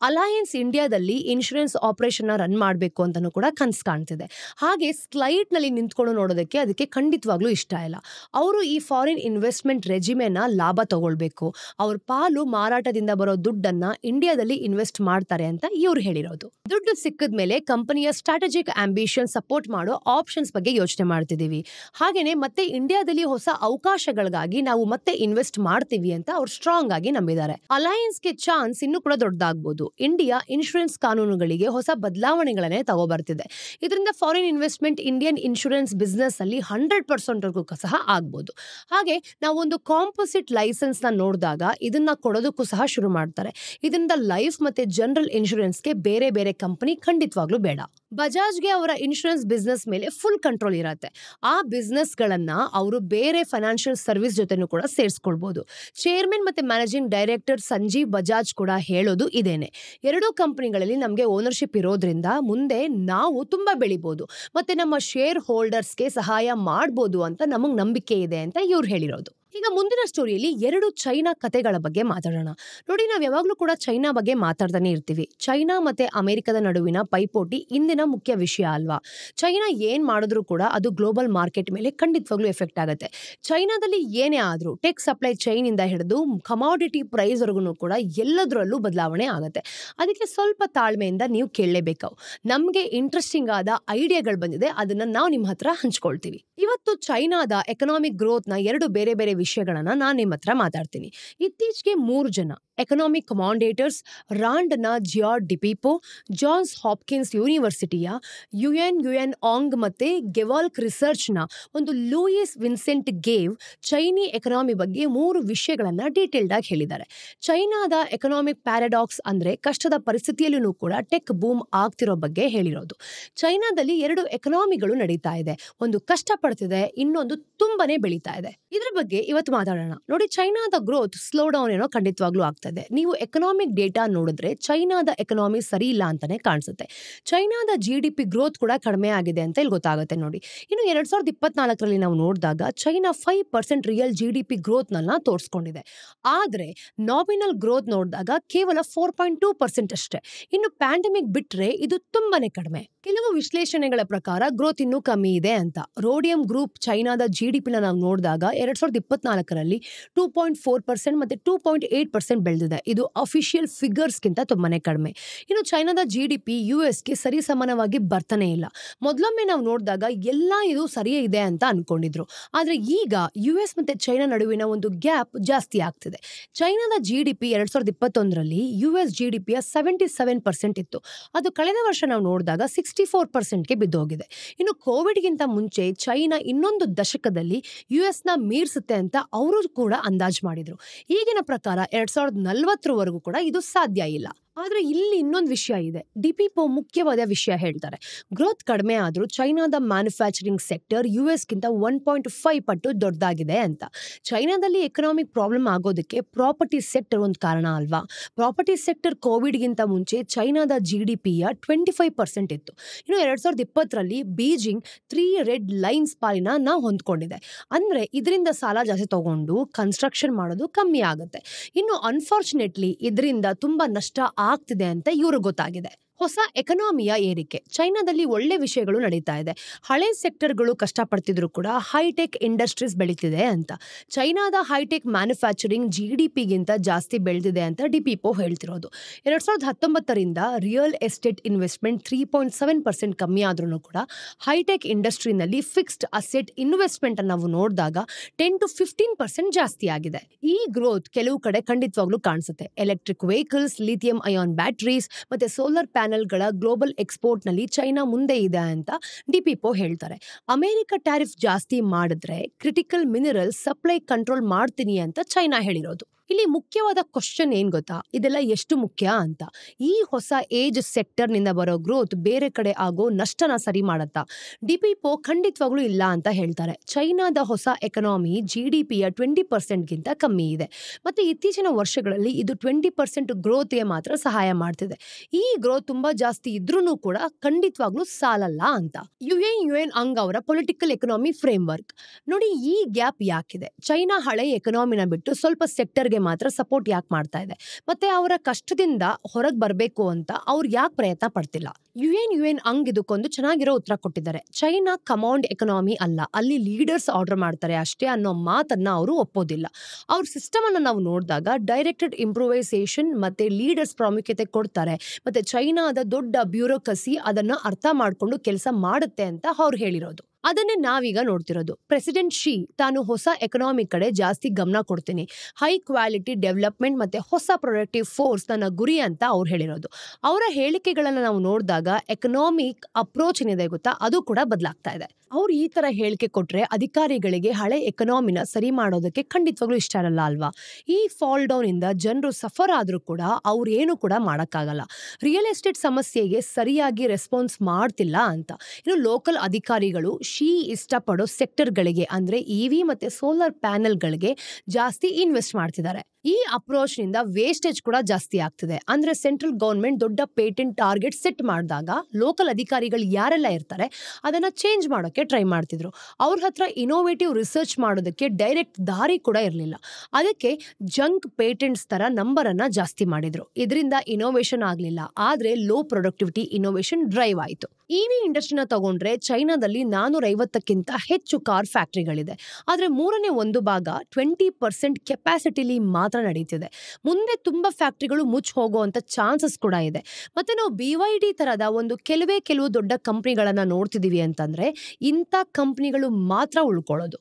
ಅಲಯನ್ಸ್ ಇಂಡಿಯಾದಲ್ಲಿ ಇನ್ಶೂರೆನ್ಸ್ ಆಪರೇಷನ್ ರನ್ ಮಾಡಬೇಕು ಅಂತಾನೂ ಕೂಡ ಕನ್ಸ್ ಕಾಣ್ತಿದೆ. ಹಾಗೆ ಸ್ಲೈಡ್ ನಲ್ಲಿ ನಿಂತ್ಕೊಂಡು ನೋಡೋದಕ್ಕೆ ಅದಕ್ಕೆ ಖಂಡಿತವಾಗ್ಲೂ ಇಷ್ಟ ಇಲ್ಲ. ಅವರು ಈ ಫಾರಿನ್ ಇನ್ವೆಸ್ಟ್ಮೆಂಟ್ ರೆಜಿಮೆನ ಲಾಭ ತಗೊಳ್ಬೇಕು, ಅವ್ರ ಪಾಲು ಮಾರಾಟದಿಂದ ಬರೋ ದುಡ್ಡನ್ನ ಇಂಡಿಯಾದಲ್ಲಿ ಇನ್ವೆಸ್ಟ್ ಮಾಡ್ತಾರೆ ಅಂತ ಇವ್ರು ಹೇಳಿರೋದು. ದುಡ್ಡು ಸಿಕ್ಕಿದ ಮೇಲೆ ಕಂಪನಿಯ ಸ್ಟ್ರಾಟಜಿಕ್ ಆಂಬಿಷನ್ ಸಪೋರ್ಟ್ ಮಾಡೋ ಆಪ್ಷನ್ಸ್ ಬಗ್ಗೆ ಯೋಚನೆ ಮಾಡ್ತಿದೀವಿ. ಹಾಗೇನೆ ಮತ್ತೆ ಇಂಡಿಯಾದಲ್ಲಿ ಹೊಸ ಅವಕಾಶಗಳಿಗಾಗಿ ನಾವು ಮತ್ತೆ ಇನ್ವೆಸ್ಟ್ ಮಾಡ್ತೀವಿ ಅಂತ ಅವ್ರು ಸ್ಟ್ರಾಂಗ್ ಆಗಿ ನಂಬಿದ್ದಾರೆ. ಅಲಯನ್ಸ್ಗೆ ಚಾನ್ಸ್ ಇನ್ನೂ ಕೂಡ ದೊಡ್ಡದಾಗಬಹುದು. ಇಂಡಿಯಾ ಇನ್ಶೂರೆನ್ಸ್ ಕಾನೂನುಗಳಿಗೆ ಹೊಸ ಬದಲಾವಣೆಗಳನ್ನೇ ತಗೋಬರ್ತಿದೆ. ಇದರಿಂದ foreign investment Indian insurance business ಅಲ್ಲಿ 100% ಸಹ ಆಗ್ಬಹುದು. ಹಾಗೆ ನಾವು ಒಂದು ಕಾಂಪೋಸಿಟ್ ಲೈಸೆನ್ಸ್ ನ ನೋಡಿದಾಗ ಇದನ್ನ ಕೊಡೋದಕ್ಕೂ ಸಹ ಶುರು ಮಾಡ್ತಾರೆ. ಇದರಿಂದ ಲೈಫ್ ಮತ್ತೆ ಜನರಲ್ ಇನ್ಶೂರೆನ್ಸ್ಗೆ ಬೇರೆ ಬೇರೆ ಕಂಪನಿ ಖಂಡಿತವಾಗ್ಲೂ ಬೇಡ. ಬಜಾಜ್ಗೆ ಅವರ ಇನ್ಶೂರೆನ್ಸ್ ಬಿಸ್ನೆಸ್ ಮೇಲೆ ಫುಲ್ ಕಂಟ್ರೋಲ್ ಇರುತ್ತೆ. ಆ ಬಿಸ್ನೆಸ್ ಗಳನ್ನ ಅವರು ಬೇರೆ ಫೈನಾನ್ಷಿಯಲ್ ಸರ್ವಿಸ್ ಜೊತೆನೂ ಕೂಡ ಸೇರಿಸ್ಕೊಳ್ಬಹುದು. ಚೇರ್ಮನ್ ಮತ್ತೆ ಮ್ಯಾನೇಜಿಂಗ್ ಡೈರೆಕ್ಟರ್ ಸಂಜೀವ್ ಬಜಾಜ್ ಕೂಡ ಹೇಳೋದು ಇದೇನೆ. ಎರಡೂ ಕಂಪನಿಗಳಲ್ಲಿ ನಮಗೆ ಓನರ್ಶಿಪ್ ಇರೋದ್ರಿಂದ ಮುಂದೆ ನಾವು ತುಂಬಾ ಬೆಳಿಬಹುದು ಮತ್ತೆ ನಮ್ಮ ಶೇರ್ ಹೋಲ್ಡರ್ಸ್ಗೆ ಸಹಾಯ ಮಾಡಬಹುದು ಅಂತ ನಮಗ್ ನಂಬಿಕೆ ಇದೆ ಅಂತ ಇವ್ರು ಹೇಳಿರೋದು. ಈಗ ಮುಂದಿನ ಸ್ಟೋರಿಯಲ್ಲಿ 2 ಚೈನಾ ಕತೆಗಳ ಬಗ್ಗೆ ಮಾತಾಡೋಣ. ನೋಡಿ, ನಾವ್ ಯಾವಾಗ್ಲೂ ಕೂಡ ಚೈನಾ ಬಗ್ಗೆ ಮಾತಾಡ್ತಾನೆ ಇರ್ತೀವಿ. ಚೈನಾ ಮತ್ತೆ ಅಮೆರಿಕದ ನಡುವಿನ ಪೈಪೋಟಿ ಇಂದಿನ ಮುಖ್ಯ ವಿಷಯ ಅಲ್ವಾ. ಚೈನಾ ಏನ್ ಮಾಡಿದ್ರು ಕೂಡ ಅದು ಗ್ಲೋಬಲ್ ಮಾರ್ಕೆಟ್ ಮೇಲೆ ಖಂಡಿತವಾಗ್ಲೂ ಎಫೆಕ್ಟ್ ಆಗುತ್ತೆ. ಚೈನಾದಲ್ಲಿ ಏನೇ ಆದ್ರೂ ಟೆಕ್ ಸಪ್ಲೈ ಚೈನ್ ಇಂದ ಹಿಡಿದು ಕಮಾಡಿಟಿ ಪ್ರೈಸ್ ವರೆಗೂ ಕೂಡ ಎಲ್ಲದರಲ್ಲೂ ಬದಲಾವಣೆ ಆಗುತ್ತೆ. ಅದಕ್ಕೆ ಸ್ವಲ್ಪ ತಾಳ್ಮೆಯಿಂದ ನೀವು ಕೇಳಲೇಬೇಕು. ನಮ್ಗೆ ಇಂಟ್ರೆಸ್ಟಿಂಗ್ ಆದ ಐಡಿಯಾಗಳು ಬಂದಿದೆ, ಅದನ್ನ ನಾವು ನಿಮ್ಮ ಹತ್ರ ಹಂಚ್ಕೊಳ್ತೀವಿ. ಇವತ್ತು ಚೈನಾದ ಎಕನಾಮಿಕ್ ಗ್ರೋತ್ ನ 2 ಬೇರೆ ಬೇರೆ ವಿಷಯಗಳನ್ನ ನಾನು ನಿಮ್ಮ ಹತ್ರ ಮಾತಾಡ್ತೀನಿ. ಇತ್ತೀಚೆಗೆ 3 ಜನ ಎಕನಾಮಿಕ್ ಕಮಾಂಡೇಟರ್ಸ್ ರಾಂಡ್ನ ಜಿಯಾರ್ಡ್ ಡಿಪಿಪೋ, ಜಾನ್ಸ್ ಹಾಪ್ಕಿನ್ಸ್ ಯೂನಿವರ್ಸಿಟಿಯ ಯುಯನ್ ಆಂಗ್ ಮತ್ತೆ ಗೆವಾಲ್ಕ್ ರಿಸರ್ಚ್ನ ಒಂದು ಲೂಯಿಸ್ ವಿನ್ಸೆಂಟ್ ಗೇವ್ ಚೈನಿ ಎಕನಾಮಿ ಬಗ್ಗೆ 3 ವಿಷಯಗಳನ್ನ ಡೀಟೇಲ್ಡ್ ಆಗಿ ಹೇಳಿದ್ದಾರೆ. ಚೈನಾದ ಎಕನಾಮಿಕ್ ಪ್ಯಾರಾಡಾಕ್ಸ್ ಅಂದ್ರೆ ಕಷ್ಟದ ಪರಿಸ್ಥಿತಿಯಲ್ಲೂ ಕೂಡ ಟೆಕ್ ಬೂಮ್ ಆಗ್ತಿರೋ ಬಗ್ಗೆ ಹೇಳಿರೋದು. ಚೈನಾದಲ್ಲಿ 2 ಎಕನಾಮಿಗಳು ನಡೀತಾ ಇದೆ. ಒಂದು ಕಷ್ಟ ಪಡ್ತಿದೆ, ಇನ್ನೊಂದು ತುಂಬಾನೇ ಬೆಳೀತಾ ಇದೆ. ಇದ್ರ ಬಗ್ಗೆ ಇವತ್ತು ಮಾತಾಡೋಣ. ನೋಡಿ, ಚೈನಾದ ಗ್ರೋತ್ ಸ್ಲೋ ಡೌನ್ ಏನೋ ಖಂಡಿತವಾಗ್ಲೂ ಆಗ್ತದೆ. ನೀವು ಎಕನಾಮಿಕ್ ಡೇಟಾ ನೋಡಿದ್ರೆ ಚೈನಾದ ಎಕನಾಮಿ ಸರಿ ಇಲ್ಲ ಅಂತಾನೆ ಕಾಣಿಸುತ್ತೆ. ಚೈನಾದ GDP ಗ್ರೋತ್ ಕೂಡ ಕಡಿಮೆ ಆಗಿದೆ ಅಂತ ಇಲ್ಲಿ ಗೊತ್ತಾಗುತ್ತೆ. ನೋಡಿ, ಇನ್ನು 2024ರಲ್ಲಿ ನಾವು ನೋಡಿದಾಗ ಚೈನಾ 5% ರಿಯಲ್ GDP ಗ್ರೋತ್ ನ ತೋರಿಸ್ಕೊಂಡಿದೆ. ಆದ್ರೆ ನಾಮಿನಲ್ ಗ್ರೋತ್ ನೋಡಿದಾಗ ಕೇವಲ 4.2% ಅಷ್ಟೇ. ಇನ್ನು ಪ್ಯಾಂಡಮಿಕ್ ಬಿಟ್ರೆ ಇದು ತುಂಬಾನೇ ಕಡಿಮೆ. ಕೆಲವು ವಿಶ್ಲೇಷಣೆಗಳ ಪ್ರಕಾರ ಗ್ರೋತ್ ಇನ್ನೂ ಕಮ್ಮಿ ಇದೆ ಅಂತ. ರೋಡಿಯಂ ಗ್ರೂಪ್ ಚೈನಾದ GDP ನಾವು ನೋಡಿದಾಗ 2024ರಲ್ಲಿ 2.4% ಮತ್ತೆ 2.8% ಬೆಳೆದಿದೆ. ಇದು ಅಫಿಷಿಯಲ್ ಫಿಗರ್ಸ್ಗಿಂತ ತುಂಬಾನೇ ಕಡಿಮೆ. ಇನ್ನು ಚೈನಾದ GDP US-ಗೆ ಸರಿ ಸಮಾನವಾಗಿ ಬರ್ತಾನೆ ಇಲ್ಲ. ಮೊದಲೊಮ್ಮೆ ನಾವು ನೋಡಿದಾಗ ಎಲ್ಲ ಇದು ಸರಿಯೇ ಇದೆ ಅಂತ ಅನ್ಕೊಂಡಿದ್ರು. ಆದ್ರೆ ಈಗ US ಮತ್ತೆ ಚೈನಾ ನಡುವಿನ ಒಂದು ಗ್ಯಾಪ್ ಜಾಸ್ತಿ ಆಗ್ತಿದೆ. ಚೈನಾದ GDP 2021ರಲ್ಲಿ US GDPಯ 77% ಇತ್ತು. ಅದು ಕಳೆದ ವರ್ಷ ನಾವು ನೋಡಿದಾಗ 64%ಗೆ ಬಿದ್ದೋಗಿದೆ. ಇನ್ನು ಕೋವಿಡ್ಗಿಂತ ಮುಂಚೆ ಚೈನಾ ಇನ್ನೊಂದು ದಶಕದಲ್ಲಿ US-ನ ಮೀರಿಸುತ್ತೆ ಅಂತ ಅವರು ಕೂಡ ಅಂದಾಜು ಮಾಡಿದ್ರು. ಈಗಿನ ಪ್ರಕಾರ 2040ರವರೆಗೂ ಕೂಡ ಇದು ಸಾಧ್ಯ ಇಲ್ಲ. ಆದ್ರೆ ಇಲ್ಲಿ ಇನ್ನೊಂದು ವಿಷಯ ಇದೆ. ಡಿಪಿಪೋ ಮುಖ್ಯವಾದ ವಿಷಯ ಹೇಳ್ತಾರೆ. ಗ್ರೋತ್ ಕಡಿಮೆ ಆದ್ರೂ ಚೈನಾದ ಮ್ಯಾನುಫ್ಯಾಕ್ಚರಿಂಗ್ ಸೆಕ್ಟರ್ US-ಗಿಂತ 1.5 ಪಟ್ಟು ದೊಡ್ಡದಾಗಿದೆ ಅಂತ. ಚೈನಾದಲ್ಲಿ ಎಕನಾಮಿಕ್ ಪ್ರಾಬ್ಲಮ್ ಆಗೋದಕ್ಕೆ ಪ್ರಾಪರ್ಟಿ ಸೆಕ್ಟರ್ ಒಂದು ಕಾರಣ ಅಲ್ವಾ. ಪ್ರಾಪರ್ಟಿ ಸೆಕ್ಟರ್ ಕೋವಿಡ್ಗಿಂತ ಮುಂಚೆ ಚೈನಾದ GDPಯ 25% ಇತ್ತು. ಇನ್ನು 2020ರಲ್ಲಿ ಬೀಜಿಂಗ್ 3 ರೆಡ್ ಲೈನ್ಸ್ ಪಾಲಿನ ಹೊಂದ್ಕೊಂಡಿದೆ. ಅಂದ್ರೆ ಇದರಿಂದ ಸಾಲ ಜಾಸ್ತಿ ತಗೊಂಡು ಕನ್ಸ್ಟ್ರಕ್ಷನ್ ಮಾಡೋದು ಕಮ್ಮಿ ಆಗುತ್ತೆ. ಇನ್ನು ಅನ್ಫಾರ್ಚುನೇಟ್ಲಿ ಇದರಿಂದ ತುಂಬಾ ನಷ್ಟ ಆಗ್ತಿದೆ ಅಂತ ಇವರು ಗೊತ್ತಾಗಿದೆ. ಹೊಸ ಎಕನಾಮಿಯ ಏರಿಕೆ ಚೈನಾದಲ್ಲಿ ಒಳ್ಳೆ ವಿಷಯಗಳು ನಡೀತಾ ಇದೆ. ಹಳೆ ಸೆಕ್ಟರ್ಗಳು ಕಷ್ಟಪಡ್ತಿದ್ರು ಕೂಡ ಹೈಟೆಕ್ ಇಂಡಸ್ಟ್ರೀಸ್ ಬೆಳೀತಿದೆ ಅಂತ. ಚೈನಾದ ಹೈಟೆಕ್ ಮ್ಯಾನುಫ್ಯಾಕ್ಚರಿಂಗ್ GDPಗಿಂತ ಜಾಸ್ತಿ ಬೆಳೆದಿದೆ ಅಂತ ಡಿಪಿಪೋ ಹೇಳ್ತಿರೋದು. 2019ರಿಂದ ರಿಯಲ್ ಎಸ್ಟೇಟ್ ಇನ್ವೆಸ್ಟ್ಮೆಂಟ್ 3.7% ಕಮ್ಮಿ ಆದ್ರೂ ಕೂಡ ಹೈಟೆಕ್ ಇಂಡಸ್ಟ್ರಿನಲ್ಲಿ ಫಿಕ್ಸ್ಡ್ ಅಸೆಟ್ ಇನ್ವೆಸ್ಟ್ಮೆಂಟ್ ನಾವು ನೋಡಿದಾಗ 10 to 15% ಜಾಸ್ತಿ ಆಗಿದೆ. ಈ ಗ್ರೋತ್ ಕೆಲವು ಕಡೆ ಖಂಡಿತವಾಗ್ಲೂ ಕಾಣಿಸುತ್ತೆ. Electric vehicles, lithium ion batteries ಮತ್ತೆ ಸೋಲಾರ್ ಪ್ಯಾನೆಲ್ಗಳ ಗ್ಲೋಬಲ್ ಎಕ್ಸ್ಪೋರ್ಟ್ ನಲ್ಲಿ ಚೈನಾ ಮುಂದೆ ಇದೆ ಅಂತ ಡಿಪಿಪೋ ಹೇಳ್ತಾರೆ. ಅಮೆರಿಕ ಟ್ಯಾರಿಫ್ ಜಾಸ್ತಿ ಮಾಡಿದ್ರೆ ಕ್ರಿಟಿಕಲ್ ಮಿನರಲ್ ಸಪ್ಲೈ ಕಂಟ್ರೋಲ್ ಮಾಡ್ತೀನಿ ಅಂತ ಚೈನಾ ಹೇಳಿರೋದು. ಇಲ್ಲಿ ಮುಖ್ಯವಾದ ಕ್ವಶನ್ ಏನ್ ಗೊತ್ತಾ, ಇದೆಲ್ಲ ಎಷ್ಟು ಮುಖ್ಯ ಅಂತ. ಈ ಹೊಸ ಏಜ್ ಸೆಕ್ಟರ್ ನಿಂದ ಬರೋ ಗ್ರೋತ್ ಬೇರೆ ಕಡೆ ಆಗೋ ನಷ್ಟನ ಸರಿ ಮಾಡತ್ತಾ? ಡಿಪಿಪೋ ಖಂಡಿತವಾಗ್ಲೂ ಇಲ್ಲ ಅಂತ ಹೇಳ್ತಾರೆ. ಚೈನಾದ ಹೊಸ ಎಕನಾಮಿ GDPಯ 20%ಗಿಂತ ಕಮ್ಮಿ ಇದೆ. ಮತ್ತೆ ಇತ್ತೀಚಿನ ವರ್ಷಗಳಲ್ಲಿ ಇದು 20% ಗ್ರೋತ್ಗೆ ಮಾತ್ರ ಸಹಾಯ ಮಾಡ್ತಿದೆ. ಈ ಗ್ರೋತ್ ತುಂಬಾ ಜಾಸ್ತಿ ಇದ್ರೂ ಕೂಡ ಖಂಡಿತವಾಗ್ಲೂ ಸಾಲಲ್ಲ ಅಂತ. ಯುಎನ್ ಅಂಗ್ ಅವರ ಪೊಲಿಟಿಕಲ್ ಎಕನಾಮಿ ಫ್ರೇಮ್ ವರ್ಕ್ ನೋಡಿ, ಈ ಗ್ಯಾಪ್ ಯಾಕಿದೆ? ಚೈನಾ ಹಳೆ ಎಕನಾಮಿನ ಬಿಟ್ಟು ಸ್ವಲ್ಪ ಸೆಕ್ಟರ್ಗೆ ಮಾತ್ರ ಸಪೋರ್ಟ್ ಯಾಕೆ ಮಾಡ್ತಾ ಇದೆ? ಮತ್ತೆ ಅವರ ಕಷ್ಟದಿಂದ ಹೊರಗೆ ಬರಬೇಕು ಅಂತ ಅವ್ರು ಯಾಕೆ ಪ್ರಯತ್ನ ಪಡ್ತಿಲ್ಲ? ಯುಎನ್ ಅಂಗ್ ಇದಕ್ಕೊಂದು ಚೆನ್ನಾಗಿರೋ ಉತ್ತರ ಕೊಟ್ಟಿದ್ದಾರೆ. ಚೈನಾ ಕಮಾಂಡ್ ಎಕನಾಮಿ ಅಲ್ಲ, ಅಲ್ಲಿ ಲೀಡರ್ಸ್ ಆರ್ಡರ್ ಮಾಡ್ತಾರೆ ಅಷ್ಟೇ ಅನ್ನೋ ಮಾತನ್ನ ಅವರು ಒಪ್ಪೋದಿಲ್ಲ. ಅವ್ರ ಸಿಸ್ಟಮ್ ಅನ್ನ ನಾವು ನೋಡಿದಾಗ ಡೈರೆಕ್ಟೆಡ್ ಇಂಪ್ರೂವೈಸೇಷನ್ ಮತ್ತೆ ಲೀಡರ್ಸ್ ಪ್ರಾಮುಖ್ಯತೆ ಕೊಡ್ತಾರೆ. ಮತ್ತೆ ಚೈನಾದ ದೊಡ್ಡ ಬ್ಯೂರೋಕ್ರಸಿ ಅದನ್ನ ಅರ್ಥ ಮಾಡ್ಕೊಂಡು ಕೆಲಸ ಮಾಡುತ್ತೆ ಅಂತ ಅವ್ರು ಹೇಳಿರೋದು. ಅದನ್ನೇ ನಾವೀಗ ನೋಡ್ತಿರೋದು. ಪ್ರೆಸಿಡೆಂಟ್ ಶಿ ತಾನು ಹೊಸ ಎಕನಾಮಿ ಕಡೆ ಜಾಸ್ತಿ ಗಮನ ಕೊಡ್ತೀನಿ, ಹೈ ಕ್ವಾಲಿಟಿ ಡೆವಲಪ್ಮೆಂಟ್ ಮತ್ತೆ ಹೊಸ ಪ್ರೊಡಕ್ಟಿವ್ ಫೋರ್ಸ್ ನನ್ನ ಗುರಿ ಅಂತ ಅವ್ರು ಹೇಳಿರೋದು. ಅವರ ಹೇಳಿಕೆಗಳನ್ನ ನಾವು ನೋಡಿದಾಗ ಎಕನಾಮಿಕ್ ಅಪ್ರೋಚ್ ಏನಿದೆ ಗೊತ್ತಾ, ಅದು ಕೂಡ ಬದಲಾಗ್ತಾ ಇದೆ. ಅವ್ರು ಈ ತರ ಹೇಳಿಕೆ ಕೊಟ್ರೆ ಅಧಿಕಾರಿಗಳಿಗೆ ಹಳೆ ಎಕನಾಮಿನ ಸರಿ ಮಾಡೋದಕ್ಕೆ ಖಂಡಿತವಾಗ್ಲೂ ಇಷ್ಟ ಇರಲ್ಲ ಅಲ್ವಾ. ಈ ಫಾಲ್ ಡೌನ್ ಇಂದ ಜನರು ಸಫರ್ ಆದ್ರೂ ಕೂಡ ಅವ್ರೇನು ಕೂಡ ಮಾಡಕ್ಕಾಗಲ್ಲ. ರಿಯಲ್ ಎಸ್ಟೇಟ್ ಸಮಸ್ಯೆಗೆ ಸರಿಯಾಗಿ ರೆಸ್ಪಾನ್ಸ್ ಮಾಡ್ತಿಲ್ಲ ಅಂತ. ಇನ್ನು ಲೋಕಲ್ ಅಧಿಕಾರಿಗಳು ಇಷ್ಟಪಡೋ ಸೆಕ್ಟರ್ಗಳಿಗೆ ಅಂದ್ರೆ ಇವಿ ಮತ್ತೆ ಸೋಲಾರ್ ಪ್ಯಾನೆಲ್ಗಳಿಗೆ ಜಾಸ್ತಿ ಇನ್ವೆಸ್ಟ್ ಮಾಡ್ತಿದ್ದಾರೆ. ಈ ಅಪ್ರೋಚ್ ನಿಂದ ವೇಸ್ಟೇಜ್ ಕೂಡ ಜಾಸ್ತಿ ಆಗ್ತಿದೆ. ಅಂದ್ರೆ ಸೆಂಟ್ರಲ್ ಗವರ್ಮೆಂಟ್ ದೊಡ್ಡ ಪೇಟೆಂಟ್ ಟಾರ್ಗೆಟ್ ಸೆಟ್ ಮಾಡಿದಾಗ ಲೋಕಲ್ ಅಧಿಕಾರಿಗಳು ಯಾರೆಲ್ಲ ಇರ್ತಾರೆ ಅದನ್ನ ಚೇಂಜ್ ಮಾಡೋಕೆ ಟ್ರೈ ಮಾಡ್ತಿದ್ರು. ಅವ್ರ ಹತ್ರ ಇನೋವೇಟಿವ್ ರಿಸರ್ಚ್ ಮಾಡೋದಕ್ಕೆ ಡೈರೆಕ್ಟ್ ದಾರಿ ಕೂಡ ಇರಲಿಲ್ಲ. ಅದಕ್ಕೆ ಜಂಕ್ ಪೇಟೆಂಟ್ಸ್ ತರ ನಂಬರ್ ಅನ್ನ ಜಾಸ್ತಿ ಮಾಡಿದ್ರು. ಇದರಿಂದ ಇನೋವೇಷನ್ ಆಗ್ಲಿಲ್ಲ, ಆದ್ರೆ ಲೋ ಪ್ರೊಡಕ್ಟಿವಿಟಿ ಇನೋವೇಷನ್ ಡ್ರೈವ್ ಆಯಿತು. ಇವಿ ಇಂಡಸ್ಟ್ರಿನ ತಗೊಂಡ್ರೆ ಚೈನಾದಲ್ಲಿ 450ಕ್ಕಿಂತ ಹೆಚ್ಚು ಕಾರ್ ಫ್ಯಾಕ್ಟರಿಗಳಿದೆ. ಆದ್ರೆ 1/3 20% ಕೆಪಾಸಿಟಿಲಿ ಮಾತ್ರ ನಡೀತಿದೆ. ಮುಂದೆ ತುಂಬಾ ಫ್ಯಾಕ್ಟರಿಗಳು ಮುಚ್ಚಿ ಹೋಗುವಂತ ಚಾನ್ಸಸ್ ಕೂಡ ಇದೆ. ಮತ್ತೆ ನಾವು BYD ತರದ ಕೆಲವು ದೊಡ್ಡ ಕಂಪನಿಗಳನ್ನ ನೋಡ್ತಿದೀವಿ ಅಂತಂದ್ರೆ ಇಂಥ ಕಂಪನಿಗಳು ಮಾತ್ರ ಉಳ್ಕೊಳ್ಳೋದು.